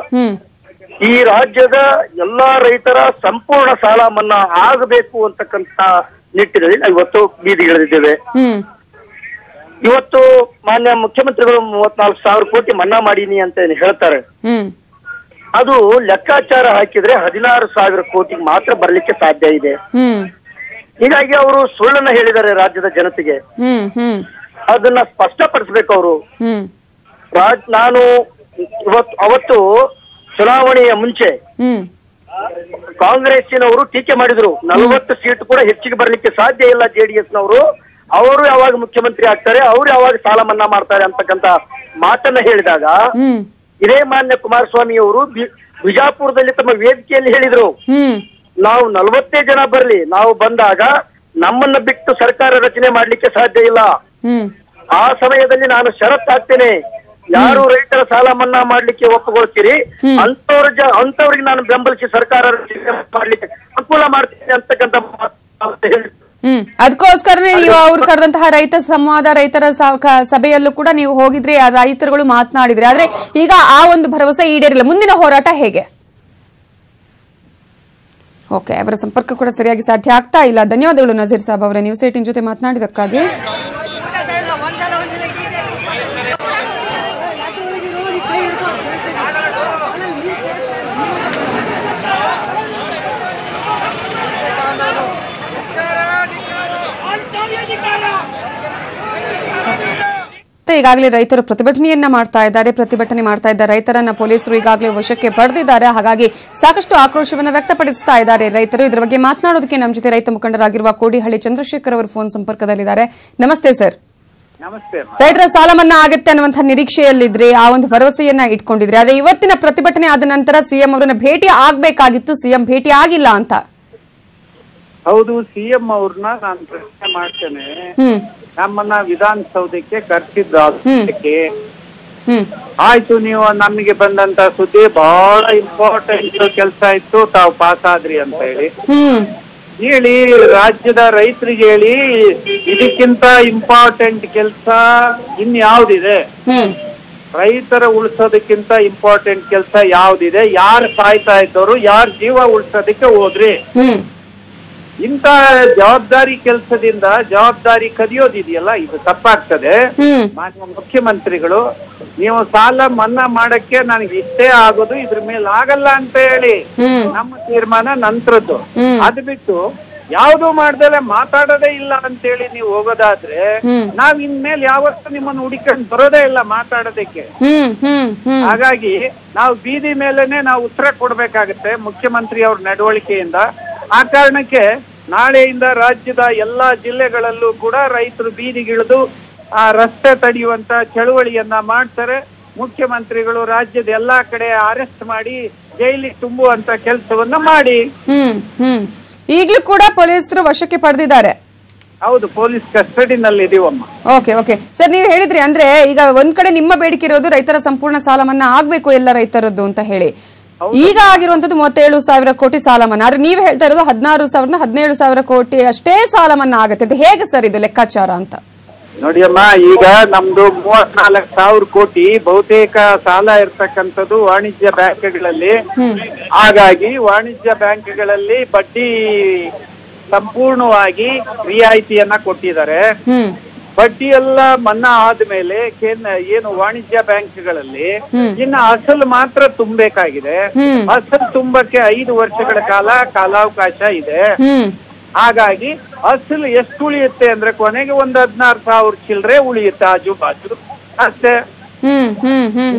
ಈ ರಾಜ್ಯದ ಎಲ್ಲಾ ರೈತರ ಸಂಪೂರ್ಣ ಸಾಲ ಮನ್ನಾ ಆಗಬೇಕು ಅಂತಕ್ಕಂಥ ನಿಟ್ಟಿನಲ್ಲಿ ನಾವು ಇವತ್ತು ಬೀದಿಗೆ ಇಳಿದಿದ್ದೇವೆ. ಇವತ್ತು ಮಾನ್ಯ ಮುಖ್ಯಮಂತ್ರಿಗಳು 34,000 ಕೋಟಿ ಮನ್ನಾ ಮಾಡೀನಿ ಅಂತ ಹೇಳ್ತಾರೆ. ಅದು ಲೆಕ್ಕಾಚಾರ ಹಾಕಿದ್ರೆ 16,000 ಕೋಟಿ ಮಾತ್ರ ಬರ್ಲಿಕ್ಕೆ ಸಾಧ್ಯ ಇದೆ. ಹೀಗಾಗಿ ಅವರು ಸುಳ್ಳನ್ನ ಹೇಳಿದ್ದಾರೆ ರಾಜ್ಯದ ಜನತೆಗೆ. ಅದನ್ನ ಸ್ಪಷ್ಟಪಡಿಸಬೇಕು ಅವರು. ನಾನು ಅವತ್ತು ಚುನಾವಣೆಯ ಮುಂಚೆ ಕಾಂಗ್ರೆಸ್ಸಿನವರು ಟೀಕೆ ಮಾಡಿದ್ರು, 40 ಸೀಟ್ ಕೂಡ ಹೆಚ್ಚಿಗೆ ಬರ್ಲಿಕ್ಕೆ ಸಾಧ್ಯ ಇಲ್ಲ ಜೆಡಿಎಸ್ನವರು, ಅವರು ಯಾವಾಗ ಮುಖ್ಯಮಂತ್ರಿ ಆಗ್ತಾರೆ, ಅವರು ಯಾವಾಗ ಸಾಲ ಮನ್ನಾ ಮಾಡ್ತಾರೆ ಅಂತಕ್ಕಂತ ಮಾತನ್ನ ಹೇಳಿದಾಗ ಇದೇ ಮಾನ್ಯ ಕುಮಾರಸ್ವಾಮಿ ಅವರು ಬಿಜಾಪುರದಲ್ಲಿ ತಮ್ಮ ವೇದಿಕೆಯಲ್ಲಿ ಹೇಳಿದ್ರು, ನಾವು 40 ಜನ ಬರ್ಲಿ, ನಾವು ಬಂದಾಗ ನಮ್ಮನ್ನ ಬಿಟ್ಟು ಸರ್ಕಾರ ರಚನೆ ಮಾಡ್ಲಿಕ್ಕೆ ಸಾಧ್ಯ ಇಲ್ಲ. ಆ ಸಮಯದಲ್ಲಿ ನಾನು ಷರತ್ತು ಹಾಕ್ತೇನೆ, ಯಾರು ರೈತರ ಸಾಲ ಮನ್ನಾ ಮಾಡ್ಲಿಕ್ಕೆ ಒಪ್ಪುಗೊಳ್ತೀರಿ ಅಂತವ್ರಿಗೆ ನಾನು ಬೆಂಬಲಿಸಿ ಸರ್ಕಾರ ರಚನೆ ಮಾಡ್ಲಿಕ್ಕೆ ಅನುಕೂಲ ಮಾಡ್ತೀನಿ ಅಂತಕ್ಕಂಥ ಹೇಳಿ. ಅದಕ್ಕೋಸ್ಕರನೇ ನೀವು ಅವ್ರು ಕರೆದಂತಹ ರೈತ ಸಂವಾದ, ರೈತರ ಸಭೆಯಲ್ಲೂ ಕೂಡ ನೀವು ಹೋಗಿದ್ರಿ, ರೈತರುಗಳು ಮಾತನಾಡಿದ್ರಿ. ಆದ್ರೆ ಈಗ ಆ ಒಂದು ಭರವಸೆ ಈಡೇರಿಲ್ಲ. ಮುಂದಿನ ಹೋರಾಟ ಹೇಗೆ? ಓಕೆ, ಅವರ ಸಂಪರ್ಕ ಕೂಡ ಸರಿಯಾಗಿ ಸಾಧ್ಯ ಆಗ್ತಾ ಇಲ್ಲ. ಧನ್ಯವಾದಗಳು ನಜೀರ್ ಸಾಬ್ ಅವರ ನ್ಯೂಸ್ 18 ಜೊತೆ ಮಾತನಾಡಿದಕ್ಕಾಗಿ. ಈಗಾಗಲೇ ರೈತರು ಪ್ರತಿಭಟನೆಯನ್ನ ಮಾಡ್ತಾ ಇದ್ದಾರೆ. ಪ್ರತಿಭಟನೆ ಮಾಡ್ತಾ ಇದ್ದ ರೈತರನ್ನ ಪೊಲೀಸರು ಈಗಾಗಲೇ ವಶಕ್ಕೆ ಪಡೆದಿದ್ದಾರೆ. ಹಾಗಾಗಿ ಸಾಕಷ್ಟು ಆಕ್ರೋಶವನ್ನು ವ್ಯಕ್ತಪಡಿಸ್ತಾ ಇದ್ದಾರೆ ರೈತರು. ಇದರ ಬಗ್ಗೆ ಮಾತನಾಡೋದಕ್ಕೆ ನಮ್ಮ ಜೊತೆ ರೈತ ಮುಖಂಡರಾಗಿರುವ ಕೋಡಿಹಳ್ಳಿ ಚಂದ್ರಶೇಖರ್ ಅವರು ಫೋನ್ ಸಂಪರ್ಕದಲ್ಲಿದ್ದಾರೆ. ನಮಸ್ತೆ ಸರ್. ನಮಸ್ತೆ. ರೈತರ ಸಾಲ ಮನ್ನಾ ಆಗುತ್ತೆ ಅನ್ನುವಂತಹ ನಿರೀಕ್ಷೆಯಲ್ಲಿದ್ರಿ, ಆ ಒಂದು ಭರವಸೆಯನ್ನ ಇಟ್ಕೊಂಡಿದ್ರಿ. ಅದೇ ಇವತ್ತಿನ ಪ್ರತಿಭಟನೆ ಆದ ನಂತರ ಸಿಎಂ ಅವರನ್ನ ಭೇಟಿ ಆಗ್ಬೇಕಾಗಿತ್ತು, ಸಿಎಂ ಭೇಟಿ ಆಗಿಲ್ಲ ಅಂತ. ಹೌದು, ಸಿಎಂ ಅವ್ರನ್ನ ನಾನು ಪ್ರಶ್ನೆ ಮಾಡ್ತೇನೆ. ನಮ್ಮನ್ನ ವಿಧಾನಸೌಧಕ್ಕೆ ಕರೆಸಿದ್ದಕ್ಕೆ ಆಯ್ತು, ನೀವು ನಮಗೆ ಬಂದಂತ ಸುದ್ದಿ ಬಹಳ ಇಂಪಾರ್ಟೆಂಟ್ ಕೆಲಸ ಇತ್ತು, ತಾವು ಪಾಸ್ ಆದ್ರಿ ಅಂತ ಹೇಳಿ ರಾಜ್ಯದ ರೈತರಿಗೆ ಹೇಳಿ, ಇದಕ್ಕಿಂತ ಇಂಪಾರ್ಟೆಂಟ್ ಕೆಲಸ ಇನ್ಯಾವ್ದಿದೆ? ರೈತರ ಉಳಿಸೋದಕ್ಕಿಂತ ಇಂಪಾರ್ಟೆಂಟ್ ಕೆಲಸ ಯಾವ್ದಿದೆ? ಯಾರು ಸಾಯ್ತಾ ಇದ್ದವರು, ಯಾರ ಜೀವ ಉಳಿಸೋದಕ್ಕೆ ಹೋದ್ರಿ? ಇಂತ ಜವಾಬ್ದಾರಿ ಕೆಲಸದಿಂದ ಜವಾಬ್ದಾರಿ ಕದಿಯೋದಿದೆಯಲ್ಲ, ಇದು ತಪ್ಪಾಗ್ತದೆ. ಮಾನ್ಯ ಮುಖ್ಯಮಂತ್ರಿಗಳು, ನೀವು ಸಾಲ ಮನ್ನಾ ಮಾಡಕ್ಕೆ ನನಗೆ ಇಷ್ಟೇ ಆಗೋದು, ಇದ್ರ ಮೇಲೆ ಆಗಲ್ಲ ಅಂತ ಹೇಳಿ ನಮ್ಮ ತೀರ್ಮಾನ ನಂತರದ್ದು. ಅದು ಬಿಟ್ಟು ಯಾವ್ದು ಮಾಡ್ದಲೆ ಮಾತಾಡೋದೇ ಇಲ್ಲ ಅಂತೇಳಿ ನೀವು ಹೋಗೋದಾದ್ರೆ ನಾವ್ ಇನ್ಮೇಲೆ ಯಾವತ್ತೂ ನಿಮ್ಮನ್ನು ಹುಡುಕೊಂಡು ಬರೋದೇ ಇಲ್ಲ ಮಾತಾಡೋದಕ್ಕೆ. ಹಾಗಾಗಿ ನಾವು ಬೀದಿ ಮೇಲೆನೆ ನಾವು ಉತ್ತರ ಕೊಡ್ಬೇಕಾಗತ್ತೆ ಮುಖ್ಯಮಂತ್ರಿ ಅವ್ರ ನಡವಳಿಕೆಯಿಂದ. ಆ ಕಾರಣಕ್ಕೆ ನಾಳೆಯಿಂದ ರಾಜ್ಯದ ಎಲ್ಲಾ ಜಿಲ್ಲೆಗಳಲ್ಲೂ ಕೂಡ ರೈತರು ಬೀದಿಗಿಳಿದು ಆ ರಸ್ತೆ ತಡೆಯುವಂತ ಚಳವಳಿಯನ್ನ ಮಾಡ್ತಾರೆ. ಮುಖ್ಯಮಂತ್ರಿಗಳು ರಾಜ್ಯದ ಎಲ್ಲಾ ಕಡೆ ಅರೆಸ್ಟ್ ಮಾಡಿ ಜೈಲಿಗೆ ತುಂಬುವಂತ ಕೆಲಸವನ್ನ ಮಾಡಿ. ಈಗಲೂ ಕೂಡ ಪೊಲೀಸರು ವಶಕ್ಕೆ ಪಡೆದಿದ್ದಾರೆ. ಹೌದು, ಪೊಲೀಸ್ ಕಸ್ಟಡಿನಲ್ಲಿ ಇದೀವಮ್ಮ. ಓಕೆ ಓಕೆ ಸರ್, ನೀವು ಹೇಳಿದ್ರಿ ಅಂದ್ರೆ ಈಗ ಒಂದ್ ಕಡೆ ನಿಮ್ಮ ಬೇಡಿಕೆ ಇರೋದು ರೈತರ ಸಂಪೂರ್ಣ ಸಾಲ ಮನ್ನಾ ಆಗ್ಬೇಕು ಎಲ್ಲ ರೈತರದ್ದು ಅಂತ ಹೇಳಿ. ಈಗ ಆಗಿರುವಂತದ್ದು 37,000 ಕೋಟಿ ಸಾಲ ಮನ್ನಾ, ಆದ್ರೆ ನೀವು ಹೇಳ್ತಾ ಇರೋದು 16,000 17,000 ಕೋಟಿ ಅಷ್ಟೇ ಸಾಲ ಮನ್ನಾ ಆಗುತ್ತೆ ಅಂತ. ಹೇಗೆ ಸರ್ ಇದು ಲೆಕ್ಕಾಚಾರ ಅಂತ? ನೋಡಿ ಅಮ್ಮ, ಈಗ ನಮ್ದು 34,000 ಕೋಟಿ ಬಹುತೇಕ ಸಾಲ ಇರ್ತಕ್ಕಂಥದ್ದು ವಾಣಿಜ್ಯ ಬ್ಯಾಂಕ್ಗಳಲ್ಲಿ. ಹಾಗಾಗಿ ವಾಣಿಜ್ಯ ಬ್ಯಾಂಕ್ಗಳಲ್ಲಿ ಬಡ್ಡಿ ಸಂಪೂರ್ಣವಾಗಿ ರಿಯಾಯಿತಿಯನ್ನ ಕೊಟ್ಟಿದ್ದಾರೆ. ಬಡ್ಡಿ ಎಲ್ಲ ಮನ್ನಾ ಆದ್ಮೇಲೆ ಏನು ವಾಣಿಜ್ಯ ಬ್ಯಾಂಕ್ಗಳಲ್ಲಿ ಇನ್ನು ಅಸಲು ಮಾತ್ರ ತುಂಬಬೇಕಾಗಿದೆ. ಅಸಲು ತುಂಬಕ್ಕೆ 5 ವರ್ಷಗಳ ಕಾಲಾವಕಾಶ ಇದೆ. ಹಾಗಾಗಿ ಅಸಲು ಎಷ್ಟು ಉಳಿಯುತ್ತೆ ಅಂದ್ರೆ ಕೊನೆಗೆ ಒಂದು 16,000 ಚಿಲ್ಲರೆ ಉಳಿಯುತ್ತೆ ಆಜು ಬಾಜು ಅಷ್ಟೇ.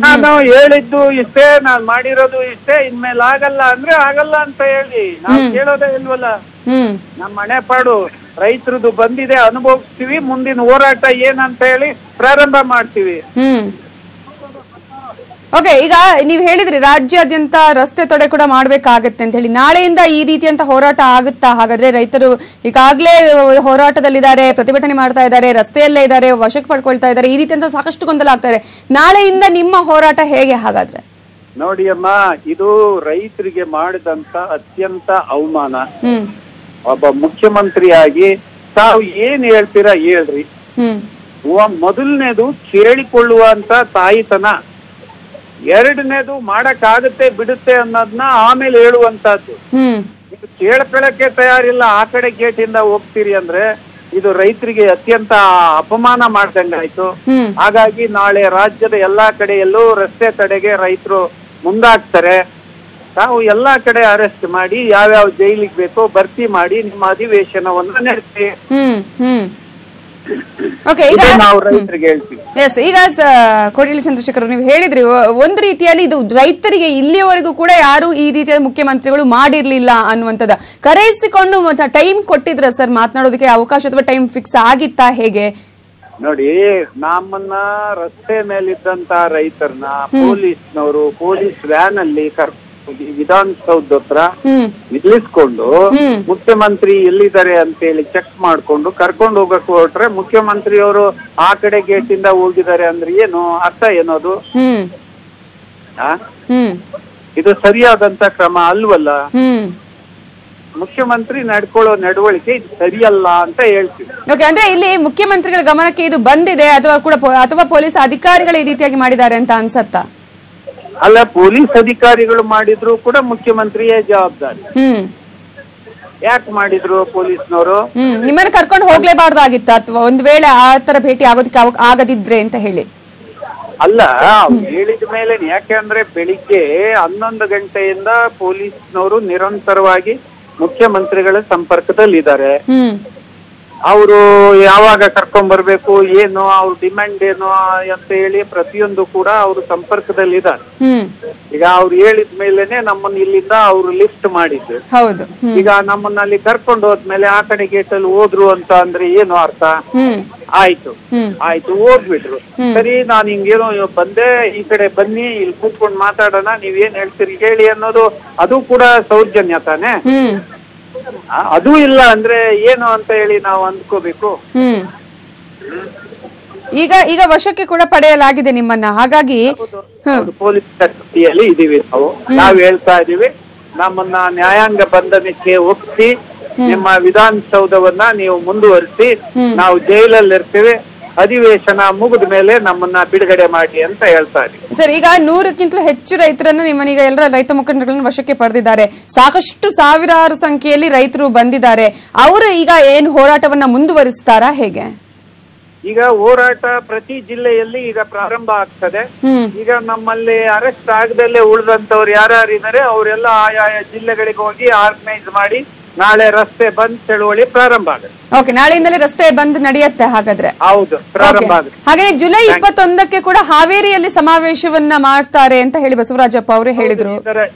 ನಾನು ಹೇಳಿದ್ದು ಇಷ್ಟೇ, ನಾನು ಮಾಡಿರೋದು ಇಷ್ಟೇ, ಇನ್ಮೇಲೆ ಆಗಲ್ಲ ಅಂದ್ರೆ ಆಗಲ್ಲ ಅಂತ ಹೇಳಿ ನಾವು ಕೇಳೋದೇ ಇಲ್ವಲ್ಲ. ನಮ್ಮ ಮನೆ ಪಾಡು ರೈತರದು ಬಂದಿದೆ, ಅನುಭವಿಸ್ತೀವಿ. ಮುಂದಿನ ಹೋರಾಟ ಏನಂತ ಹೇಳಿ ಪ್ರಾರಂಭ ಮಾಡ್ತೀವಿ. ಓಕೆ, ಈಗ ನೀವ್ ಹೇಳಿದ್ರಿ ರಾಜ್ಯಾದ್ಯಂತ ರಸ್ತೆ ತಡೆ ಕೂಡ ಮಾಡ್ಬೇಕಾಗತ್ತೆ ಅಂತ ಹೇಳಿ. ನಾಳೆಯಿಂದ ಈ ರೀತಿಯಂತ ಹೋರಾಟ ಆಗುತ್ತಾ? ಹಾಗಾದ್ರೆ ರೈತರು ಈಗಾಗಲೇ ಹೋರಾಟದಲ್ಲಿದ್ದಾರೆ, ಪ್ರತಿಭಟನೆ ಮಾಡ್ತಾ ಇದ್ದಾರೆ, ರಸ್ತೆಯಲ್ಲೇ ಇದ್ದಾರೆ, ವಶಕ್ಕೆ ಪಡ್ಕೊಳ್ತಾ ಇದ್ದಾರೆ, ಈ ರೀತಿಯಂತ ಸಾಕಷ್ಟು ಗೊಂದಲ ಆಗ್ತಾ ಇದೆ. ನಾಳೆಯಿಂದ ನಿಮ್ಮ ಹೋರಾಟ ಹೇಗೆ ಹಾಗಾದ್ರೆ? ನೋಡಿ ಅಮ್ಮ, ಇದು ರೈತರಿಗೆ ಮಾಡಿದಂತ ಅತ್ಯಂತ ಅವಮಾನ. ಒಬ್ಬ ಮುಖ್ಯಮಂತ್ರಿಯಾಗಿ ತಾವು ಏನ್ ಹೇಳ್ತೀರಾ ಹೇಳ್ರಿ. ಮೊದಲನೇದು ಕೇಳಿಕೊಳ್ಳುವಂತ ತಾಯಿತನ, ಎರಡನೇದು ಮಾಡಕ್ಕಾಗುತ್ತೆ ಬಿಡುತ್ತೆ ಅನ್ನೋದನ್ನ ಆಮೇಲೆ ಹೇಳುವಂತದ್ದು. ಇದು ಕೇಳ್ಕೊಳಕ್ಕೆ ತಯಾರಿಲ್ಲ, ಆ ಕಡೆ ಗೇಟ್ ಇಂದ ಹೋಗ್ತೀರಿ ಅಂದ್ರೆ ಇದು ರೈತರಿಗೆ ಅತ್ಯಂತ ಅಪಮಾನ ಮಾಡ್ದಂಗಾಯ್ತು. ಹಾಗಾಗಿ ನಾಳೆ ರಾಜ್ಯದ ಎಲ್ಲಾ ಕಡೆಯಲ್ಲೂ ರಸ್ತೆ ತಡೆಗೆ ರೈತರು ಮುಂದಾಗ್ತಾರೆ. ತಾವು ಎಲ್ಲಾ ಕಡೆ ಅರೆಸ್ಟ್ ಮಾಡಿ ಯಾವ್ಯಾವ ಜೈಲಿಗೆ ಬೇಕೋ ಭರ್ತಿ ಮಾಡಿ ನಿಮ್ಮ ಅಧಿವೇಶನವನ್ನ ನಡೆಸಿ. ನಾವು ರೈತರಿಗೆ ಹೇಳ್ತೀವಿ. ಎಸ್, ಈಗ ಕೋಡಿಹಳ್ಳಿ ಚಂದ್ರಶೇಖರ್ ನೀವು ಹೇಳಿದ್ರಿ ಒಂದ್ ರೀತಿಯಲ್ಲಿ ಇದು ರೈತರಿಗೆ ಇಲ್ಲಿಯವರೆಗೂ ಕೂಡ ಯಾರು ಈ ರೀತಿಯ ಮುಖ್ಯಮಂತ್ರಿಗಳು ಮಾಡಿರ್ಲಿಲ್ಲ ಅನ್ನುವಂಥದ್ದು. ಕರೆಯಿಸಿಕೊಂಡು ಟೈಮ್ ಕೊಟ್ಟಿದ್ರ ಸರ್ ಮಾತನಾಡೋದಕ್ಕೆ ಅವಕಾಶ, ಅಥವಾ ಟೈಮ್ ಫಿಕ್ಸ್ ಆಗಿತ್ತಾ ಹೇಗೆ? ನೋಡಿ, ನಮ್ಮನ್ನ ರಸ್ತೆ ಮೇಲಿದ್ದಂತ ರೈತರನ್ನ ಪೊಲೀಸ್ನವರು ಪೊಲೀಸ್ ವ್ಯಾನ್ ಅಲ್ಲಿ ವಿಧಾನಸೌಧ ಹತ್ರ ನಿಲ್ಲಿಸ್ಕೊಂಡು ಮುಖ್ಯಮಂತ್ರಿ ಎಲ್ಲಿದ್ದಾರೆ ಅಂತ ಹೇಳಿ ಚೆಕ್ ಮಾಡ್ಕೊಂಡು ಕರ್ಕೊಂಡು ಹೋಗಕ್ ಹೊರಟ್ರೆ ಮುಖ್ಯಮಂತ್ರಿ ಅವರು ಆ ಕಡೆ ಗೇಟ್ ಇಂದ ಹೋಗಿದ್ದಾರೆ ಅಂದ್ರೆ ಏನು ಅರ್ಥ ಏನೋದು? ಇದು ಸರಿಯಾದಂತ ಕ್ರಮ ಅಲ್ವಲ್ಲ. ಮುಖ್ಯಮಂತ್ರಿ ನಡ್ಕೊಳ್ಳೋ ನಡವಳಿಕೆ ಇದು ಸರಿಯಲ್ಲ ಅಂತ ಹೇಳ್ತೀವಿ. ಓಕೆ, ಅಂದ್ರೆ ಇಲ್ಲಿ ಮುಖ್ಯಮಂತ್ರಿಗಳ ಗಮನಕ್ಕೆ ಇದು ಬಂದಿದೆ ಅಥವಾ ಪೊಲೀಸ್ ಅಧಿಕಾರಿಗಳು ಈ ರೀತಿಯಾಗಿ ಮಾಡಿದ್ದಾರೆ ಅಂತ ಅನ್ಸತ್ತಾ? ಅಲ್ಲ, ಪೊಲೀಸ್ ಅಧಿಕಾರಿಗಳು ಮಾಡಿದ್ರು ಕೂಡ ಮುಖ್ಯಮಂತ್ರಿಯೇ ಜವಾಬ್ದಾರಿ. ಯಾಕೆ ಮಾಡಿದ್ರು ಪೊಲೀಸ್ನವರು? ನಿಮ್ಮನ್ನ ಕರ್ಕೊಂಡು ಹೋಗ್ಲೇಬಾರ್ದಾಗಿತ್ತ, ಅಥವಾ ಒಂದ್ ವೇಳೆ ಆ ತರ ಭೇಟಿ ಆಗೋದಕ್ಕೆ ಆಗದಿದ್ರೆ ಅಂತ ಹೇಳಿ? ಅಲ್ಲ, ಹೇಳಿದ ಮೇಲೆ. ಯಾಕೆಂದ್ರೆ ಬೆಳಿಗ್ಗೆ 11 ಗಂಟೆಯಿಂದ ಪೊಲೀಸ್ನವರು ನಿರಂತರವಾಗಿ ಮುಖ್ಯಮಂತ್ರಿಗಳ ಸಂಪರ್ಕದಲ್ಲಿದ್ದಾರೆ. ಅವರು ಯಾವಾಗ ಕರ್ಕೊಂಡ್ ಬರ್ಬೇಕು, ಏನು ಅವ್ರ ಡಿಮ್ಯಾಂಡ್ ಏನು ಅಂತ ಹೇಳಿ ಪ್ರತಿಯೊಂದು ಕೂಡ ಅವರು ಸಂಪರ್ಕದಲ್ಲಿದ್ದಾರೆ. ಈಗ ಅವ್ರು ಹೇಳಿದ ಮೇಲೆನೆ ನಮ್ಮನ್ನ ಇಲ್ಲಿಂದ ಅವರು ಲಿಫ್ಟ್ ಮಾಡಿದ್ರು. ಹೌದು. ಈಗ ನಮ್ಮನ್ನ ಅಲ್ಲಿ ಕರ್ಕೊಂಡು ಹೋದ್ಮೇಲೆ ಆ ಕಡೆ ಗೇಟ್ ಅಲ್ಲಿ ಹೋದ್ರು ಅಂತ ಅಂದ್ರೆ ಏನು ಅರ್ಥ? ಆಯ್ತು ಹೋಗ್ಬಿಟ್ರು. ಸರಿ, ನಾನು ಹಿಂಗೇನೋ ಬಂದೆ, ಈ ಕಡೆ ಬನ್ನಿ, ಇಲ್ಲಿ ಕೂತ್ಕೊಂಡು ಮಾತಾಡೋಣ, ನೀವೇನ್ ಹೇಳ್ತೀರಿ ಹೇಳಿ ಅನ್ನೋದು ಅದು ಕೂಡ ಸೌಜನ್ಯ ತಾನೆ. ಅದು ಇಲ್ಲ ಅಂದ್ರೆ ಏನು ಅಂತ ಹೇಳಿ ನಾವು ಅಂದ್ಕೋಬೇಕು. ಈಗ ವಶಕ್ಕೆ ಕೂಡ ಪಡೆಯಲಾಗಿದೆ ನಿಮ್ಮನ್ನ. ಹಾಗಾಗಿ ಪೊಲೀಸ್ ಕಸ್ಟಡಿಯಲ್ಲಿ ಇದೀವಿ ನಾವು ಹೇಳ್ತಾ ಇದೀವಿ, ನಮ್ಮನ್ನ ನ್ಯಾಯಾಂಗ ಬಂಧನಕ್ಕೆ ಒಪ್ಪಿಸಿ ನಿಮ್ಮ ವಿಧಾನಸೌಧವನ್ನ ನೀವು ಮುಂದುವರಿಸಿ, ನಾವು ಜೈಲಲ್ಲಿ ಇರ್ತೀವಿ, ಅಧಿವೇಶನ ಮುಗಿದ ಮೇಲೆ ನಮ್ಮನ್ನ ಬಿಡುಗಡೆ ಮಾಡಿ ಅಂತ ಹೇಳ್ತಾ ಇದ್ದೀವಿ. ಸರ್, ಈಗ 100ಕ್ಕಿಂತಲೂ ಹೆಚ್ಚು ರೈತರನ್ನ ನಿಮ್ಮನೀಗ ಎಲ್ಲರ ರೈತ ಮುಖಂಡರುಗಳನ್ನು ವಶಕ್ಕೆ ಪಡೆದಿದ್ದಾರೆ. ಸಾಕಷ್ಟು ಸಾವಿರಾರು ಸಂಖ್ಯೆಯಲ್ಲಿ ರೈತರು ಬಂದಿದ್ದಾರೆ. ಅವರು ಈಗ ಏನು ಹೋರಾಟವನ್ನ ಮುಂದುವರಿಸ್ತಾರಾ, ಹೇಗೆ? ಈಗ ಹೋರಾಟ ಪ್ರತಿ ಜಿಲ್ಲೆಯಲ್ಲಿ ಈಗ ಪ್ರಾರಂಭ ಆಗ್ತದೆ. ಈಗ ನಮ್ಮಲ್ಲಿ ಅರೆಸ್ಟ್ ಆಗದಲ್ಲೇ ಉಳಿದಂತವ್ರು ಯಾರ್ಯಾರಿದ್ದಾರೆ ಅವರೆಲ್ಲ ಆಯಾಯ ಜಿಲ್ಲೆಗಳಿಗೆ ಹೋಗಿ ಆರ್ಗನೈಸ್ ಮಾಡಿ ನಾಳೆ ರಸ್ತೆ ಬಂದ್ ಚಳುವಳಿ ಪ್ರಾರಂಭ ಆಗುತ್ತೆ. ಓಕೆ, ನಾಳೆಯಿಂದಲೇ ರಸ್ತೆ ಬಂದ್ ನಡೆಯುತ್ತೆ ಹಾಗಾದ್ರೆ? ಹೌದು, ಪ್ರಾರಂಭ ಆಗುತ್ತೆ. ಹಾಗೆ ಜುಲೈ 21ಕ್ಕೆ ಕೂಡ ಹಾವೇರಿಯಲ್ಲಿ ಸಮಾವೇಶವನ್ನ ಮಾಡ್ತಾರೆ ಅಂತ ಹೇಳಿ ಬಸವರಾಜಪ್ಪ ಅವರು ಹೇಳಿದ್ರು.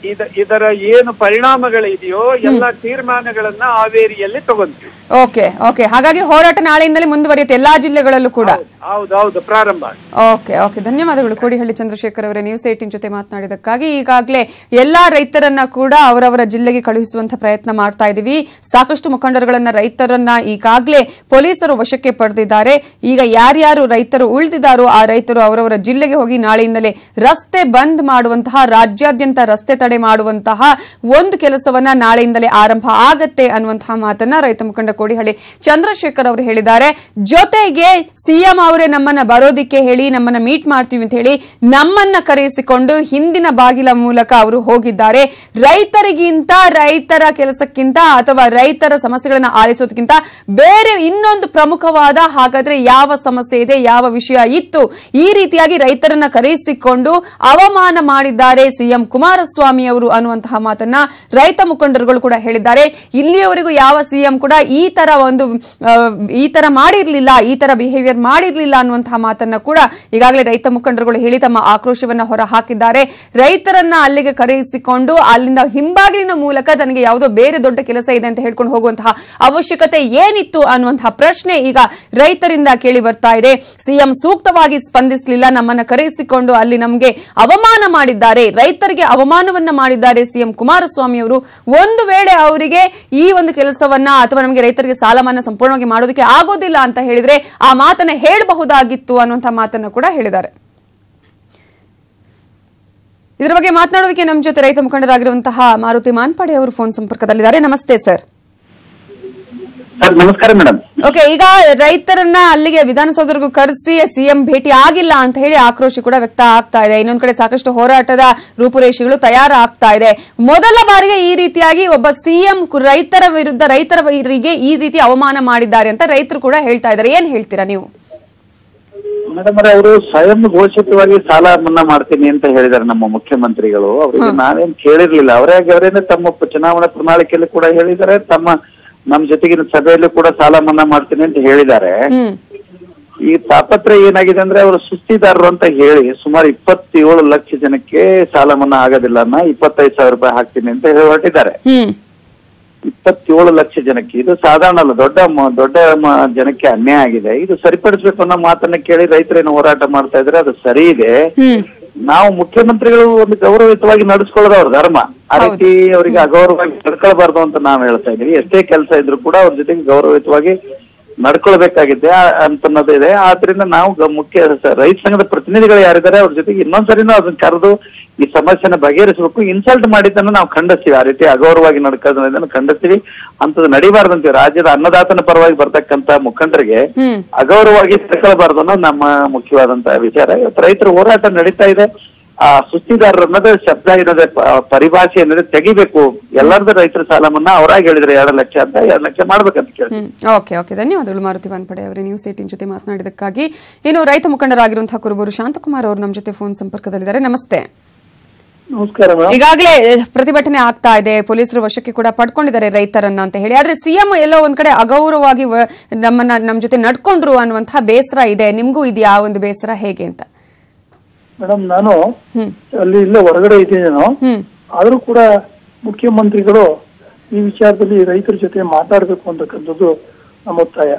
ಇದರ ಏನು ಪರಿಣಾಮಗಳಿದೆಯೋ ಎಲ್ಲ ತೀರ್ಮಾನಗಳನ್ನ ಹಾವೇರಿಯಲ್ಲಿ ತಗೊಂತೀವಿ. ಓಕೆ, ಹಾಗಾಗಿ ಹೋರಾಟ ನಾಳೆಯಿಂದಲೇ ಮುಂದುವರಿಯುತ್ತೆ ಎಲ್ಲಾ ಜಿಲ್ಲೆಗಳಲ್ಲೂ ಕೂಡ? ಹೌದು, ಪ್ರಾರಂಭ. ಓಕೆ, ಧನ್ಯವಾದಗಳು ಕೋಡಿಹಳ್ಳಿ ಚಂದ್ರಶೇಖರ್ ಅವರೇ, ನ್ಯೂಸ್ 18 ಜೊತೆ ಮಾತನಾಡಿದಕ್ಕಾಗಿ. ಈಗಾಗಲೇ ಎಲ್ಲಾ ರೈತರನ್ನ ಕೂಡ ಅವರವರ ಜಿಲ್ಲೆಗೆ ಕಳುಹಿಸುವಂತ ಪ್ರಯತ್ನ ಮಾಡ್ತಾ ಇದೀವಿ. ಸಾಕಷ್ಟು ಮುಖಂಡರುಗಳನ್ನ, ರೈತರನ್ನ ಈಗಾಗಲೇ ಪೊಲೀಸರು ವಶಕ್ಕೆ ಪಡೆದಿದ್ದಾರೆ. ಈಗ ಯಾರ್ಯಾರು ರೈತರು ಉಳಿದಿದ್ದಾರೋ ಆ ರೈತರು ಅವರವರ ಜಿಲ್ಲೆಗೆ ಹೋಗಿ ನಾಳೆಯಿಂದಲೇ ರಸ್ತೆ ಬಂದ್ ಮಾಡುವಂತಹ, ರಾಜ್ಯಾದ್ಯಂತ ರಸ್ತೆ ತಡೆ ಮಾಡುವಂತಹ ಒಂದು ಕೆಲಸವನ್ನ ನಾಳೆಯಿಂದಲೇ ಆರಂಭ ಆಗತ್ತೆ ಅನ್ನುವಂತಹ ಮಾತನ್ನ ರೈತ ಮುಖಂಡ ಕೋಡಿಹಳ್ಳಿ ಚಂದ್ರಶೇಖರ್ ಅವರು ಹೇಳಿದ್ದಾರೆ. ಜೊತೆಗೆ ಸಿಎಂ ಅವರೇ ನಮ್ಮನ್ನ ಬರೋದಿಕ್ಕೆ ಹೇಳಿ, ನಮ್ಮನ್ನ ಮೀಟ್ ಮಾಡ್ತೀವಿ ಅಂತ ಹೇಳಿ ನಮ್ಮನ್ನ ಕರೆಸಿಕೊಂಡು ಹಿಂದಿನ ಬಾಗಿಲ ಮೂಲಕ ಅವರು ಹೋಗಿದ್ದಾರೆ. ರೈತರಿಗಿಂತ, ರೈತರ ಕೆಲಸಕ್ಕಿಂತ ಅಥವಾ ರೈತರ ಸಮಸ್ಯೆಗಳನ್ನ ಆಲಿಸೋದಕ್ಕಿಂತ ಬೇರೆ ಇನ್ನೊಂದು ಪ್ರಮುಖವಾದ, ಹಾಗಾದ್ರೆ ಯಾವ ಸಮಸ್ಯೆ ಇದೆ, ಯಾವ ವಿಷಯ ಇತ್ತು, ಈ ರೀತಿಯಾಗಿ ರೈತರನ್ನ ಕರೆಸಿಕೊಂಡು ಅವಮಾನ ಮಾಡಿದ್ದಾರೆ ಸಿಎಂ ಕುಮಾರಸ್ವಾಮಿ ಅವರು ಅನ್ನುವಂತಹ ಮಾತನ್ನ ರೈತ ಮುಖಂಡರುಗಳು ಕೂಡ ಹೇಳಿದ್ದಾರೆ. ಇಲ್ಲಿಯವರೆಗೂ ಯಾವ ಸಿಎಂ ಕೂಡ ಈ ತರ ಮಾಡಿರ್ಲಿಲ್ಲ, ಈ ತರ ಬಿಹೇವಿಯರ್ ಮಾಡಿರ್ಲಿಲ್ಲ ಅನ್ನುವಂತಹ ಮಾತನ್ನ ಕೂಡ ಈಗಾಗಲೇ ರೈತ ಮುಖಂಡರುಗಳು ಹೇಳಿ ತಮ್ಮ ಆಕ್ರೋಶವನ್ನ ಹೊರ ಹಾಕಿದ್ದಾರೆ. ರೈತರನ್ನ ಅಲ್ಲಿಗೆ ಕರೆಸಿಕೊಂಡು ಅಲ್ಲಿಂದ ಹಿಂಬಾಗಿಲಿನ ಮೂಲಕ ತನಗೆ ಯಾವುದೋ ಬೇರೆ ದೊಡ್ಡ ಕೆಲಸ ಇದೆ ಅಂತ ಹೇಳ್ಕೊಂಡು ಹೋಗುವಂತಹ ಅವಶ್ಯಕತೆ ಏನಿತ್ತು ಅನ್ನುವಂತಹ ಪ್ರಶ್ನೆ ಈಗ ರೈತರಿಂದ ಕೇಳಿ ಬರ್ತಾ ಇದೆ. ಸಿಎಂ ಸೂಕ್ತವಾಗಿ ಸ್ಪಂದಿಸಲಿಲ್ಲ, ನಮ್ಮನ್ನ ಕರೆಸಿಕೊಂಡು ಅಲ್ಲಿ ನಮಗೆ ಅವಮಾನ ಮಾಡಿದ್ದಾರೆ, ರೈತರಿಗೆ ಅವಮಾನವನ್ನ ಮಾಡಿದ್ದಾರೆ ಸಿಎಂ ಕುಮಾರಸ್ವಾಮಿ ಅವರು. ಒಂದು ವೇಳೆ ಅವರಿಗೆ ಈ ಒಂದು ಕೆಲಸವನ್ನ ಅಥವಾ ನಮಗೆ ರೈತರಿಗೆ ಸಾಲ ಮನ್ನಾ ಸಂಪೂರ್ಣವಾಗಿ ಮಾಡೋದಕ್ಕೆ ಆಗೋದಿಲ್ಲ ಅಂತ ಹೇಳಿದ್ರೆ ಆ ಮಾತನ್ನ ಹೇಳಬಹುದಾಗಿತ್ತು ಅನ್ನುವಂತಹ ಮಾತನ್ನ ಕೂಡ ಹೇಳಿದ್ದಾರೆ. ಇದರ ಬಗ್ಗೆ ಮಾತನಾಡೋದಕ್ಕೆ ನಮ್ಮ ಜೊತೆ ರೈತ ಮುಖಂಡರಾಗಿರುವಂತಹ ಮಾರುತಿ ಮಾನ್ಪಾಡಿ ಅವರು ಫೋನ್ ಸಂಪರ್ಕದಲ್ಲಿದ್ದಾರೆ. ನಮಸ್ತೆ ಸರ್. ನಮಸ್ಕಾರ ಮೇಡಮ್. ಓಕೆ, ಈಗ ರೈತರನ್ನ ಅಲ್ಲಿಗೆ ವಿಧಾನಸೌಧವರೆಗೂ ಕರೆಸಿ ಸಿಎಂ ಭೇಟಿ ಆಗಿಲ್ಲ ಅಂತ ಹೇಳಿ ಆಕ್ರೋಶ ಕೂಡ ವ್ಯಕ್ತ ಆಗ್ತಾ ಇದೆ. ಇನ್ನೊಂದ್ ಕಡೆ ಸಾಕಷ್ಟು ಹೋರಾಟದ ರೂಪುರೇಷೆಗಳು ತಯಾರಾಗ್ತಾ ಇದೆ. ಮೊದಲ ಬಾರಿಗೆ ಈ ರೀತಿಯಾಗಿ ಒಬ್ಬ ಸಿಎಂ ರೈತರ ವಿರುದ್ಧ, ರೈತರಿಗೆ ಈ ರೀತಿ ಅವಮಾನ ಮಾಡಿದ್ದಾರೆ ಅಂತ ರೈತರು ಕೂಡ ಹೇಳ್ತಾ ಇದ್ದಾರೆ. ಏನ್ ಹೇಳ್ತೀರಾ ನೀವು? ಮೇಡಮ್ ಅವರು ಸ್ವಯಂ ಘೋಷಿತವಾಗಿ ಸಾಲ ಮನ್ನಾ ಮಾಡ್ತೀನಿ ಅಂತ ಹೇಳಿದ್ದಾರೆ ನಮ್ಮ ಮುಖ್ಯಮಂತ್ರಿಗಳು. ಅವರಿಗೆ ನಾನೇನ್ ಕೇಳಿರ್ಲಿಲ್ಲ. ಅವರೇ ತಮ್ಮ ಚುನಾವಣಾ ಪ್ರಣಾಳಿಕೆಯಲ್ಲಿ ಕೂಡ ಹೇಳಿದ್ದಾರೆ, ನಮ್ಮ ಜೊತೆಗಿನ ಸಭೆಯಲ್ಲೂ ಕೂಡ ಸಾಲ ಮನ್ನಾ ಮಾಡ್ತೀನಿ ಅಂತ ಹೇಳಿದ್ದಾರೆ. ಈ ತಾಪತ್ರೆ ಏನಾಗಿದೆ ಅಂದ್ರೆ ಅವರು ಸುಸ್ತಿದಾರರು ಅಂತ ಹೇಳಿ ಸುಮಾರು 27 ಲಕ್ಷ ಜನಕ್ಕೆ ಸಾಲ ಮನ್ನಾ ಆಗೋದಿಲ್ಲ, 25,000 ರೂಪಾಯಿ ಹಾಕ್ತೀನಿ ಅಂತ ಹೇಳಿ ಹೊರಟಿದ್ದಾರೆ. 27 ಲಕ್ಷ ಜನಕ್ಕೆ ಇದು ಸಾಧಾರಣ ಅಲ್ಲ, ದೊಡ್ಡ ಜನಕ್ಕೆ ಅನ್ಯಾಯ ಆಗಿದೆ. ಇದು ಸರಿಪಡಿಸ್ಬೇಕು ಅನ್ನೋ ಮಾತನ್ನ ಕೇಳಿ ರೈತರೇನು ಹೋರಾಟ ಮಾಡ್ತಾ ಇದ್ರೆ ಅದು ಸರಿ ಇದೆ. ನಾವು ಮುಖ್ಯಮಂತ್ರಿಗಳು ಒಂದು ಗೌರವಯುತವಾಗಿ ನಡೆಸ್ಕೊಳ್ಳೋದು ಅವ್ರ ಧರ್ಮ. ಆ ರೀತಿ ಅವರಿಗೆ ಅಗೌರವವಾಗಿ ನಡ್ಕೊಳ್ಬಾರ್ದು ಅಂತ ನಾವು ಹೇಳ್ತಾ ಇದೀವಿ. ಎಷ್ಟೇ ಕೆಲಸ ಇದ್ರು ಕೂಡ ಅವ್ರ ಜೊತೆಗೆ ಗೌರವಯುತವಾಗಿ ನಡ್ಕೊಳ್ಬೇಕಾಗಿದೆ ಅಂತನ್ನೋದು ಇದೆ. ಆದ್ರಿಂದ ನಾವು ಮುಖ್ಯ ರೈತ ಸಂಘದ ಪ್ರತಿನಿಧಿಗಳು ಯಾರಿದ್ದಾರೆ ಅವ್ರ ಜೊತೆಗೆ ಇನ್ನೊಂದ್ಸರಿನೂ ಅದನ್ನ ಕರೆದು ಈ ಸಮಸ್ಯೆನ ಬಗೆಹರಿಸಬೇಕು. ಇನ್ಸಲ್ಟ್ ಮಾಡಿದ್ದನ್ನು ನಾವು ಖಂಡಿಸ್ತೀವಿ, ಆ ರೀತಿ ಅಗೌರವವಾಗಿ ನಡ್ಕೋದನ್ನ ಖಂಡಿಸ್ತೀವಿ. ಅಂತದ್ದು ನಡಿಬಾರ್ದಂತೀವಿ. ರಾಜ್ಯದ ಅನ್ನದಾತನ ಪರವಾಗಿ ಬರ್ತಕ್ಕಂತ ಮುಖಂಡರಿಗೆ ಅಗೌರವವಾಗಿ ನಡ್ಕೊಳ್ಬಾರ್ದು ಅನ್ನೋದು ನಮ್ಮ ಮುಖ್ಯವಾದಂತಹ ವಿಚಾರ. ಇವತ್ತು ರೈತರ ಹೋರಾಟ ನಡೀತಾ ಇದೆ. ಆ ಸುಸ್ತಿದಾರರು ಅನ್ನೋದೇ ಶಬ್ದ ಏನದೆ, ಪರಿಭಾಷೆ ಏನದೆ ತೆಗಿಬೇಕು. ಎಲ್ಲರದ್ದು ರೈತರ ಸಾಲ ಮನ್ನಾ ಅವರಾಗಿ ಹೇಳಿದ್ರೆ 2 ಲಕ್ಷ ಅಂತ 2 ಲಕ್ಷ ಮಾಡ್ಬೇಕಂತ ಕೇಳಿ. ಓಕೆ, ಧನ್ಯವಾದಗಳು ಮಾರುತಿ ವಾನ್ಪಡೆ ಅವರೇ ನ್ಯೂಸ್ 18 ಜೊತೆ ಮಾತನಾಡಿದಕ್ಕಾಗಿ. ಇನ್ನು ರೈತ ಮುಖಂಡರಾಗಿರುವಂತಹ ಕುರುಬೂರು ಶಾಂತಕುಮಾರ್ ಅವರು ನಮ್ಮ ಜೊತೆ ಫೋನ್ ಸಂಪರ್ಕದಲ್ಲಿದ್ದಾರೆ. ನಮಸ್ತೆ. ನಮಸ್ಕಾರ ಮೇಡಮ್. ಈಗಾಗಲೇ ಪ್ರತಿಭಟನೆ ಆಗ್ತಾ ಇದೆ, ಪೊಲೀಸರು ವಶಕ್ಕೆ ಕೂಡ ಪಡ್ಕೊಂಡಿದ್ದಾರೆ ರೈತರನ್ನ ಅಂತ ಹೇಳಿ. ಆದ್ರೆ ಸಿಎಂ ಎಲ್ಲೋ ಒಂದ್ ಕಡೆ ಅಗೌರವವಾಗಿ ನಮ್ ಜೊತೆ ನಡ್ಕೊಂಡ್ರು ಅನ್ನುವಂತಹ ಬೇಸರ ಇದೆ. ನಿಮ್ಗೂ ಇದೆಯಾ ಒಂದು ಬೇಸರ, ಹೇಗೆ ಅಂತ? ಮೇಡಮ್, ನಾನು ಅಲ್ಲಿ ಇಲ್ಲೇ ಹೊರಗಡೆ ಇದ್ದೀನಿ ನಾನು. ಆದ್ರೂ ಕೂಡ ಮುಖ್ಯಮಂತ್ರಿಗಳು ಈ ವಿಚಾರದಲ್ಲಿ ರೈತರ ಜೊತೆ ಮಾತಾಡ್ಬೇಕು ಅಂತಕ್ಕಂಥದ್ದು ನಮ್ಮ ಒತ್ತಾಯ.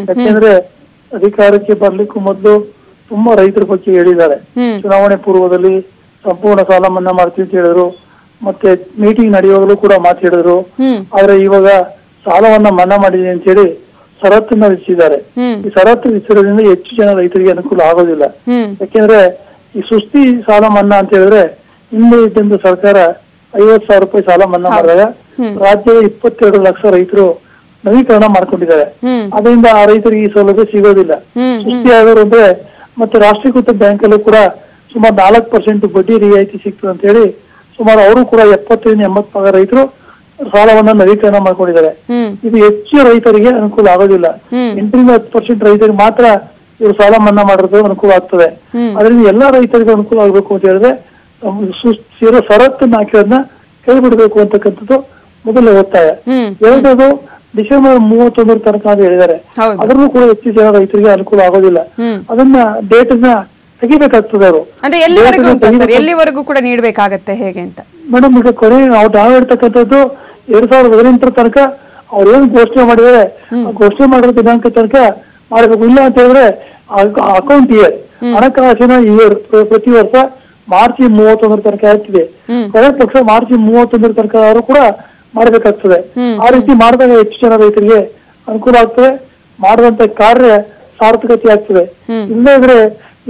ಯಾಕೆಂದ್ರೆ ಅಧಿಕಾರಕ್ಕೆ ಬರ್ಲಿಕ್ಕೂ ಮೊದಲು ತುಂಬಾ ರೈತರ ಬಗ್ಗೆ ಹೇಳಿದ್ದಾರೆ. ಚುನಾವಣೆ ಪೂರ್ವದಲ್ಲಿ ಸಂಪೂರ್ಣ ಸಾಲ ಮನ್ನಾ ಮಾಡ್ತೀವಿ ಅಂತ ಹೇಳಿದ್ರು, ಮತ್ತೆ ಮೀಟಿಂಗ್ ನಡೆಯುವಾಗಲೂ ಕೂಡ ಮಾತಾಡಿದ್ರು. ಆದ್ರೆ ಇವಾಗ ಸಾಲವನ್ನ ಮನ್ನಾ ಮಾಡಿದೆ ಅಂತ ಹೇಳಿ ಷರತ್ತನ್ನ ವಿಧಿಸಿದ್ದಾರೆ. ಈ ಷರತ್ತು ವಿಧಿಸಿರೋದ್ರಿಂದ ಹೆಚ್ಚು ಜನ ರೈತರಿಗೆ ಅನುಕೂಲ ಆಗೋದಿಲ್ಲ. ಯಾಕೆಂದ್ರೆ ಈ ಸುಸ್ತಿ ಸಾಲ ಮನ್ನಾ ಅಂತ ಹೇಳಿದ್ರೆ ಹಿಂದೆ ಇದ್ದಂತ ಸರ್ಕಾರ 50,000 ರೂಪಾಯಿ ಸಾಲ ಮನ್ನಾ ಮಾಡಿದಾಗ ರಾಜ್ಯದ 22 ಲಕ್ಷ ರೈತರು ನವೀಕರಣ ಮಾಡ್ಕೊಂಡಿದ್ದಾರೆ. ಅದರಿಂದ ಆ ರೈತರಿಗೆ ಈ ಸೌಲಭ್ಯ ಸಿಗೋದಿಲ್ಲ. ಸುಸ್ತಿ ಆಗೋರು ಅಂದ್ರೆ ಮತ್ತೆ ರಾಷ್ಟ್ರೀಕೃತ ಬ್ಯಾಂಕ್ ಅಲ್ಲೂ ಕೂಡ ಸುಮಾರು 4% ಬಡ್ಡಿ ರಿಯಾಯಿತಿ ಸಿಕ್ತು ಅಂತ ಹೇಳಿ ಸುಮಾರು ಅವರು ಕೂಡ 70-80% ರೈತರು ಸಾಲವನ್ನ ನವೀಕರಣ ಮಾಡ್ಕೊಂಡಿದ್ದಾರೆ. ಇದು ಹೆಚ್ಚು ರೈತರಿಗೆ ಅನುಕೂಲ ಆಗೋದಿಲ್ಲ. 8-10% ರೈತರಿಗೆ ಮಾತ್ರ ಇವರು ಸಾಲ ಮನ್ನಾ ಮಾಡೋದು ಅನುಕೂಲ ಆಗ್ತದೆ. ಅದರಿಂದ ಎಲ್ಲಾ ರೈತರಿಗೆ ಅನುಕೂಲ ಆಗ್ಬೇಕು ಅಂತ ಹೇಳಿದ್ರೆ ಷರತ್ತನ್ನ ಹಾಕಿರೋದನ್ನ ಕೈ ಬಿಡಬೇಕು ಅಂತಕ್ಕಂಥದ್ದು ಮೊದಲ ಒತ್ತಾಯ. ಎರಡನೇದು ಡಿಸೆಂಬರ್ 31 ತನಕ ಅಂತ ಹೇಳಿದ್ದಾರೆ. ಅದ್ರಲ್ಲೂ ಕೂಡ ಹೆಚ್ಚು ಜನ ರೈತರಿಗೆ ಅನುಕೂಲ ಆಗೋದಿಲ್ಲ. ಅದನ್ನ ಡೇಟ್ ಅನ್ನ ತೆಗಿಬೇಕಾಗ್ತದೆ ಅವರು. ಎಲ್ಲಿವರೆಗೂ ಕೂಡ ನೀಡಬೇಕಾಗತ್ತೆ, ಹೇಗೆ ಅಂತ? ಮೇಡಮ್, ಈಗ ಕೊನೆ ನಾವು ಹೇಳ್ತಕ್ಕಂಥದ್ದು 2018 ತನಕ ಅವ್ರು ಏನ್ ಘೋಷಣೆ ಮಾಡಿದರೆ ಘೋಷಣೆ ಮಾಡಿರೋ ದಿನಾಂಕ ತನಕ ಮಾಡಬೇಕು. ಇಲ್ಲ ಅಂತ ಹೇಳಿದ್ರೆ ಅಕೌಂಟ್ ಇಯರ್, ಹಣಕಾಸಿನ ಇಯರ್ ಪ್ರತಿ ವರ್ಷ ಮಾರ್ಚ್ 31 ತನಕ ಆಗ್ತಿದೆ. ಕೊನೆ ಪಕ್ಷ ಮಾರ್ಚ್ 31 ತನಕ ಅವರು ಕೂಡ ಮಾಡಬೇಕಾಗ್ತದೆ. ಆ ರೀತಿ ಮಾಡಿದಾಗ ಹೆಚ್ಚು ಜನ ರೈತರಿಗೆ ಅನುಕೂಲ ಆಗ್ತದೆ, ಮಾಡುವಂತ ಕಾರ್ಯ ಸಾರ್ಥಕತೆ ಆಗ್ತದೆ. ಇಲ್ಲದ್ರೆ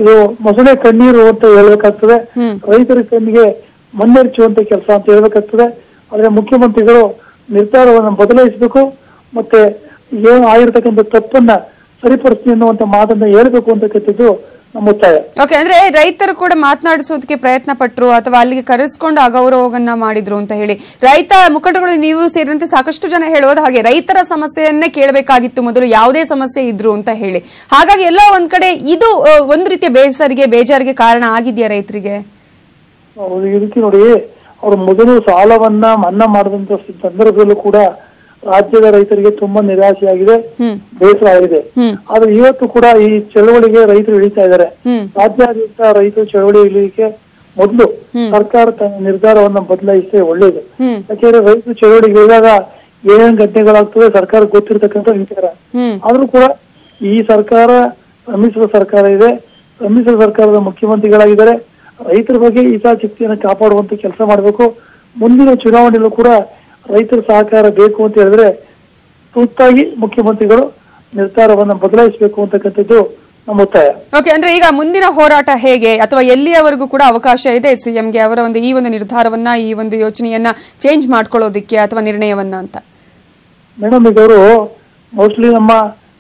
ಇದು ಮೊಸಳೆ ಕಣ್ಣೀರು ಅಂತ ಹೇಳ್ಬೇಕಾಗ್ತದೆ, ರೈತರ ಕಣ್ಣಿಗೆ ಮಣ್ಣೆರಚುವಂತ ಕೆಲಸ ಅಂತ ಹೇಳ್ಬೇಕಾಗ್ತದೆ. ಆದ್ರೆ ಮುಖ್ಯಮಂತ್ರಿಗಳು ನಿರ್ಧಾರವನ್ನು ಬದಲಾಯಿಸಬೇಕು, ಮತ್ತೆ ಏನು ಆಗಿರ್ತಕ್ಕಂಥ ತಪ್ಪನ್ನ ಸರಿಪಡಿಸ್ತೀನಿ ಅನ್ನುವಂತ ಮಾತನ್ನ ಹೇಳ್ಬೇಕು ಅಂತಕ್ಕಂಥದ್ದು ನಮ್ಮ ಒತ್ತಾಯ. ಓಕೆ, ಅಂದ್ರೆ ರೈತರು ಕೂಡ ಮಾತನಾಡಿಸೋದಕ್ಕೆ ಪ್ರಯತ್ನ ಪಟ್ರು ಅಥವಾ ಅಲ್ಲಿಗೆ ಕರೆಸ್ಕೊಂಡು ಅಗೌರವವನ್ನ ಮಾಡಿದ್ರು ಅಂತ ಹೇಳಿ ರೈತ ಮುಖಂಡರುಗಳು ನೀವು ಸೇರಿದಂತೆ ಸಾಕಷ್ಟು ಜನ ಹೇಳೋದು ಹಾಗೆ ರೈತರ ಸಮಸ್ಯೆಯನ್ನೇ ಕೇಳಬೇಕಾಗಿತ್ತು ಮೊದಲು, ಯಾವುದೇ ಸಮಸ್ಯೆ ಇದ್ರು ಅಂತ ಹೇಳಿ. ಹಾಗಾಗಿ ಎಲ್ಲ ಒಂದ್ ಕಡೆ ಇದು ಒಂದ್ ರೀತಿಯ ಬೇಜಾರಿಗೆ ಕಾರಣ ಆಗಿದೆಯಾ ರೈತರಿಗೆ? ಇದಕ್ಕೆ ನೋಡಿ, ಅವರು ಮೊದಲು ಸಾಲವನ್ನ ಮನ್ನಾ ಮಾಡಿದಂತ ಸಂದರ್ಭದಲ್ಲೂ ಕೂಡ ರಾಜ್ಯದ ರೈತರಿಗೆ ತುಂಬಾ ನಿರಾಶೆಯಾಗಿದೆ, ಬೇಸರ ಆಗಿದೆ. ಆದ್ರೆ ಇವತ್ತು ಕೂಡ ಈ ಚಳವಳಿಗೆ ರೈತರು ಇಳಿತಾ ಇದ್ದಾರೆ. ರಾಜ್ಯಾದ್ಯಂತ ರೈತರು ಚಳವಳಿ ಇಳಿಲಿಕ್ಕೆ ಮೊದಲು ಸರ್ಕಾರ ತನ್ನ ನಿರ್ಧಾರವನ್ನ ಬದಲಾಯಿಸಿದ್ರೆ ಒಳ್ಳೇದು. ಯಾಕೆಂದ್ರೆ ರೈತರು ಚಳವಳಿಗೆ ಇಳಿದಾಗ ಏನೇನ್ ಘಟನೆಗಳಾಗ್ತದೆ ಸರ್ಕಾರ ಗೊತ್ತಿರ್ತಕ್ಕಂಥ ವಿಚಾರ. ಆದ್ರೂ ಕೂಡ ಈ ಸರ್ಕಾರ ಸಮ್ಮಿಶ್ರ ಸರ್ಕಾರ ಇದೆ, ಸಮ್ಮಿಶ್ರ ಸರ್ಕಾರದ ಮುಖ್ಯಮಂತ್ರಿಗಳಾಗಿದ್ದಾರೆ. ರೈತರ ಬಗ್ಗೆ ಹಿತಾಸಕ್ತಿಯನ್ನು ಕಾಪಾಡುವಂತ ಕೆಲಸ ಮಾಡಬೇಕು. ಮುಂದಿನ ಚುನಾವಣೆಯಲ್ಲೂ ಕೂಡ ರೈತರ ಸಹಕಾರ ಬೇಕು ಅಂತ ಹೇಳಿದ್ರೆ ತುರ್ತಾಗಿ ಮುಖ್ಯಮಂತ್ರಿಗಳು ನಿರ್ಧಾರವನ್ನ ಬದಲಾಯಿಸಬೇಕು ಅಂತಕ್ಕಂಥದ್ದು ನಮ್ಮ ಒತ್ತಾಯ. ಓಕೆ, ಅಂದ್ರೆ ಈಗ ಮುಂದಿನ ಹೋರಾಟ ಹೇಗೆ ಅಥವಾ ಎಲ್ಲಿಯವರೆಗೂ ಕೂಡ ಅವಕಾಶ ಇದೆ ಸಿಎಂಗೆ ಅವರ ಈ ಒಂದು ನಿರ್ಧಾರವನ್ನ, ಈ ಒಂದು ಯೋಚನೆಯನ್ನ ಚೇಂಜ್ ಮಾಡ್ಕೊಳ್ಳೋದಿಕ್ಕೆ ಅಥವಾ ನಿರ್ಣಯವನ್ನ ಅಂತ? ಮೇಡಮ್, ಈಗ ಅವರು ಮೋಸ್ಟ್ಲಿ ನಮ್ಮ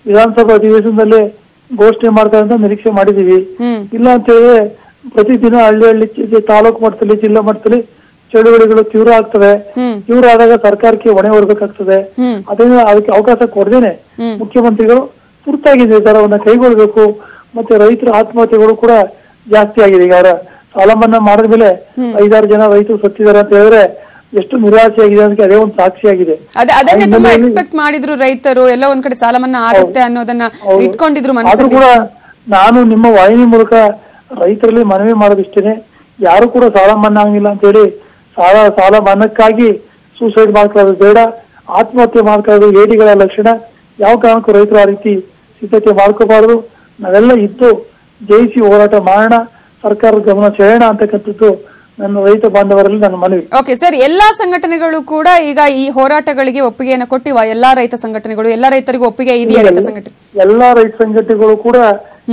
ವಿಧಾನಸಭಾ ಅಧಿವೇಶನದಲ್ಲಿ ಘೋಷಣೆ ಮಾಡ್ತಾರೆ ಅಂತ ನಿರೀಕ್ಷೆ ಮಾಡಿದೀವಿ. ಇಲ್ಲ ಅಂತ ಹೇಳಿದ್ರೆ ಪ್ರತಿದಿನ ಹಳ್ಳಿ ತಾಲೂಕು ಮಟ್ಟದಲ್ಲಿ, ಜಿಲ್ಲಾ ಮಟ್ಟದಲ್ಲಿ ಚಳುವಳಿಗಳು ತೀವ್ರ ಆಗ್ತವೆ. ತೀವ್ರ ಆದಾಗ ಸರ್ಕಾರಕ್ಕೆ ಹೊಣೆ ಹೊರಬೇಕಾಗ್ತದೆ. ಅದನ್ನ ಅದಕ್ಕೆ ಅವಕಾಶ ಕೊಡದೇನೆ ಮುಖ್ಯಮಂತ್ರಿಗಳು ತುರ್ತಾಗಿ ನಿರ್ಧಾರವನ್ನ ಕೈಗೊಳ್ಳಬೇಕು. ಮತ್ತೆ ರೈತರ ಆತ್ಮಹತ್ಯೆಗಳು ಕೂಡ ಜಾಸ್ತಿ ಆಗಿದೆ. ಈಗ ಅವರ ಸಾಲ ಮನ್ನಾ ಮಾಡಿದ ಮೇಲೆ 5-6 ಜನ ರೈತರು ಸತ್ತಿದ್ದಾರೆ ಅಂತ ಹೇಳಿದ್ರೆ ಎಷ್ಟು ನಿರಾಶೆ ಆಗಿದೆ ಅದಕ್ಕೆ ಅದೇ ಒಂದು ಸಾಕ್ಷಿಯಾಗಿದೆ. ಅದನ್ನೇ ತುಂಬಾ ಎಕ್ಸ್ಪೆಕ್ಟ್ ಮಾಡಿದ್ರು ರೈತರು, ಎಲ್ಲ ಒಂದ್ ಕಡೆ ಸಾಲ ಮನ್ನಾ ಆಗುತ್ತೆ ಅನ್ನೋದನ್ನ ಇಟ್ಕೊಂಡಿದ್ರು ಮನಸ್ಸಲ್ಲಿ. ಕೂಡ ನಾನು ನಿಮ್ಮ ವಾಹಿನಿ ಮೂಲಕ ರೈತರಲ್ಲಿ ಮನವಿ ಮಾಡೋದಿಷ್ಟೇನೆ, ಯಾರು ಕೂಡ ಸಾಲ ಮನ್ನಾ ಆಗಿಲ್ಲ ಅಂತ ಹೇಳಿ ಸಾಲ ಮನ್ನಾಕ್ಕಾಗಿ ಸೂಸೈಡ್ ಮಾಡ್ಕೊಳ್ಳೋದು ಬೇಡ, ಆತ್ಮಹತ್ಯೆ ಮಾಡ್ಕೊಳ್ಳೋದು ಏಡಿಗಳ ಲಕ್ಷಣ. ಯಾವ ಕಾರಣಕ್ಕೂ ರೈತರು ಆ ರೀತಿ ಸಿದ್ಧತೆ ಮಾಡ್ಕೋಬಾರದು. ನಾವೆಲ್ಲ ಇದ್ದು ಜಯಿಸಿ ಹೋರಾಟ ಮಾಡೋಣ, ಸರ್ಕಾರದ ಗಮನ ಸೆಳೆಯೋಣ ಅಂತಕ್ಕಂಥದ್ದು ನನ್ನ ರೈತ ಬಾಂಧವರಲ್ಲಿ ನನ್ನ ಮನವಿ. ಓಕೆ ಸರ್, ಎಲ್ಲಾ ಸಂಘಟನೆಗಳು ಕೂಡ ಈಗ ಈ ಹೋರಾಟಗಳಿಗೆ ಒಪ್ಪಿಗೆಯನ್ನು ಕೊಟ್ಟಿವ? ಎಲ್ಲಾ ರೈತ ಸಂಘಟನೆಗಳು, ಎಲ್ಲಾ ರೈತರಿಗೂ ಒಪ್ಪಿಗೆ ಇದೆಯಾ? ರೈತ ಸಂಘಟನೆ ಎಲ್ಲಾ ರೈತ ಸಂಘಟನೆಗಳು ಕೂಡ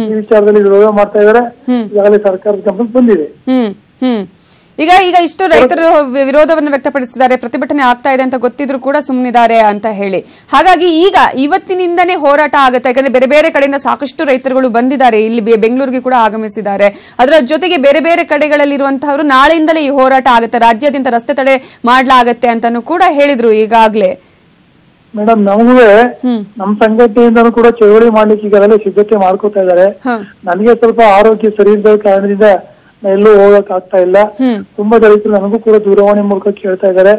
ಈ ವಿಚಾರದಲ್ಲಿ ವಿರೋಧ ಮಾಡ್ತಾ ಇದ್ದಾರೆ. ಈಗಾಗಲೇ ಸರ್ಕಾರದ ಗಮನಕ್ಕೆ ಬಂದಿದೆ. ಈಗ ಇಷ್ಟು ರೈತರು ವಿರೋಧವನ್ನು ವ್ಯಕ್ತಪಡಿಸಿದ್ದಾರೆ, ಪ್ರತಿಭಟನೆ ಆಗ್ತಾ ಇದೆ ಅಂತ ಗೊತ್ತಿದ್ರು ಕೂಡ ಸುಮ್ಮನಿದ್ದಾರೆ ಅಂತ ಹೇಳಿ. ಹಾಗಾಗಿ ಈಗ ಇವತ್ತಿನಿಂದನೇ ಹೋರಾಟ ಆಗುತ್ತೆ. ಯಾಕಂದ್ರೆ ಬೇರೆ ಬೇರೆ ಕಡೆಯಿಂದ ಸಾಕಷ್ಟು ರೈತರುಗಳು ಬಂದಿದ್ದಾರೆ, ಇಲ್ಲಿ ಬೆಂಗಳೂರಿಗೆ ಕೂಡ ಆಗಮಿಸಿದ್ದಾರೆ. ಅದರ ಜೊತೆಗೆ ಬೇರೆ ಬೇರೆ ಕಡೆಗಳಲ್ಲಿರುವಂತಹವರು ನಾಳೆಯಿಂದಲೇ ಈ ಹೋರಾಟ ಆಗುತ್ತೆ, ರಾಜ್ಯಾದ್ಯಂತ ರಸ್ತೆ ತಡೆ ಮಾಡ್ಲಾಗತ್ತೆ ಅಂತಾನು ಕೂಡ ಹೇಳಿದ್ರು ಈಗಾಗ್ಲೇ. ಮೇಡಮ್, ನಮಗೂ ನಮ್ ಸಂಘಟನೆಯಿಂದನೂ ಕೂಡ ಚಳವಳಿ ಮಾಡ್ಲಿಕ್ಕೆ ಈಗಾಗಲೇ ಸಿದ್ಧತೆ ಮಾಡ್ಕೋತಾ ಇದ್ದಾರೆ. ನನಗೆ ಸ್ವಲ್ಪ ಆರೋಗ್ಯ ಸರಿ ಇದ್ದ ಕಾರಣದಿಂದ ಎಲ್ಲೂ ಹೋಗಕ್ ಆಗ್ತಾ ಇಲ್ಲ. ತುಂಬಾ ರೈತರು ನನಗೂ ಕೂಡ ದೂರವಾಣಿ ಮೂಲಕ ಕೇಳ್ತಾ ಇದ್ದಾರೆ.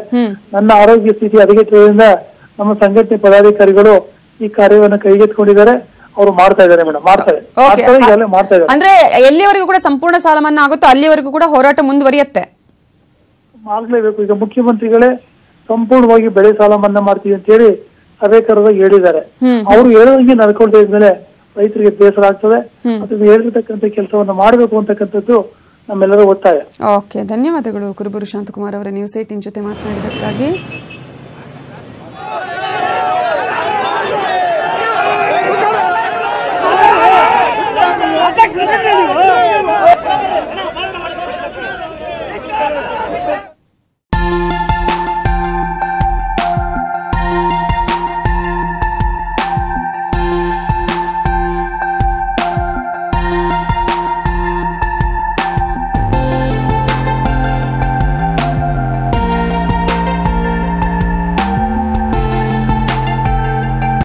ನನ್ನ ಆರೋಗ್ಯ ಸ್ಥಿತಿ ಹದಗೆಟ್ಟಿರೋದ್ರಿಂದ ನಮ್ಮ ಸಂಘಟನೆ ಪದಾಧಿಕಾರಿಗಳು ಈ ಕಾರ್ಯವನ್ನು ಕೈಗೆತ್ತಿಕೊಂಡಿದ್ದಾರೆ. ಅವರು ಮಾಡ್ತಾ ಇದ್ದಾರೆ ಮೇಡಮ್, ಮಾಡ್ತಾ ಇದ್ದಾರೆ. ಅಂದ್ರೆ ಎಲ್ಲಿವರೆಗೂ ಕೂಡ ಸಂಪೂರ್ಣ ಸಾಲ ಮನ್ನಾ ಆಗುತ್ತೋ ಅಲ್ಲಿವರೆಗೂ ಕೂಡ ಹೋರಾಟ ಮುಂದುವರಿಯುತ್ತೆ. ಆಗ್ಲೇಬೇಕು. ಈಗ ಮುಖ್ಯಮಂತ್ರಿಗಳೇ ಸಂಪೂರ್ಣವಾಗಿ ಬೆಳೆ ಸಾಲ ಮನ್ನಾ ಮಾಡ್ತೀವಿ ಅಂತ ಹೇಳಿ ಸಭೆ ಕರೆದಾಗ ಹೇಳಿದ್ದಾರೆ. ಅವರು ಹೇಳೋದಂಗೆ ನಡ್ಕೊಳ್ತಾ ಇದ್ಮೇಲೆ ರೈತರಿಗೆ ಬೇಸರ ಆಗ್ತದೆ. ಅದನ್ನು ಹೇಳಿರ್ತಕ್ಕಂಥ ಕೆಲಸವನ್ನು ಮಾಡಬೇಕು ಅಂತಕ್ಕಂಥದ್ದು ನಮ್ಮೆಲ್ಲರ ಒತ್ತಾಯ. ಓಕೆ, ಧನ್ಯವಾದಗಳು ಕುರುಬೂರು ಶಾಂತಕುಮಾರ್ ಅವರ ನ್ಯೂಸ್ 18 ಜೊತೆ ಮಾತನಾಡಿದ್ದಕ್ಕಾಗಿ.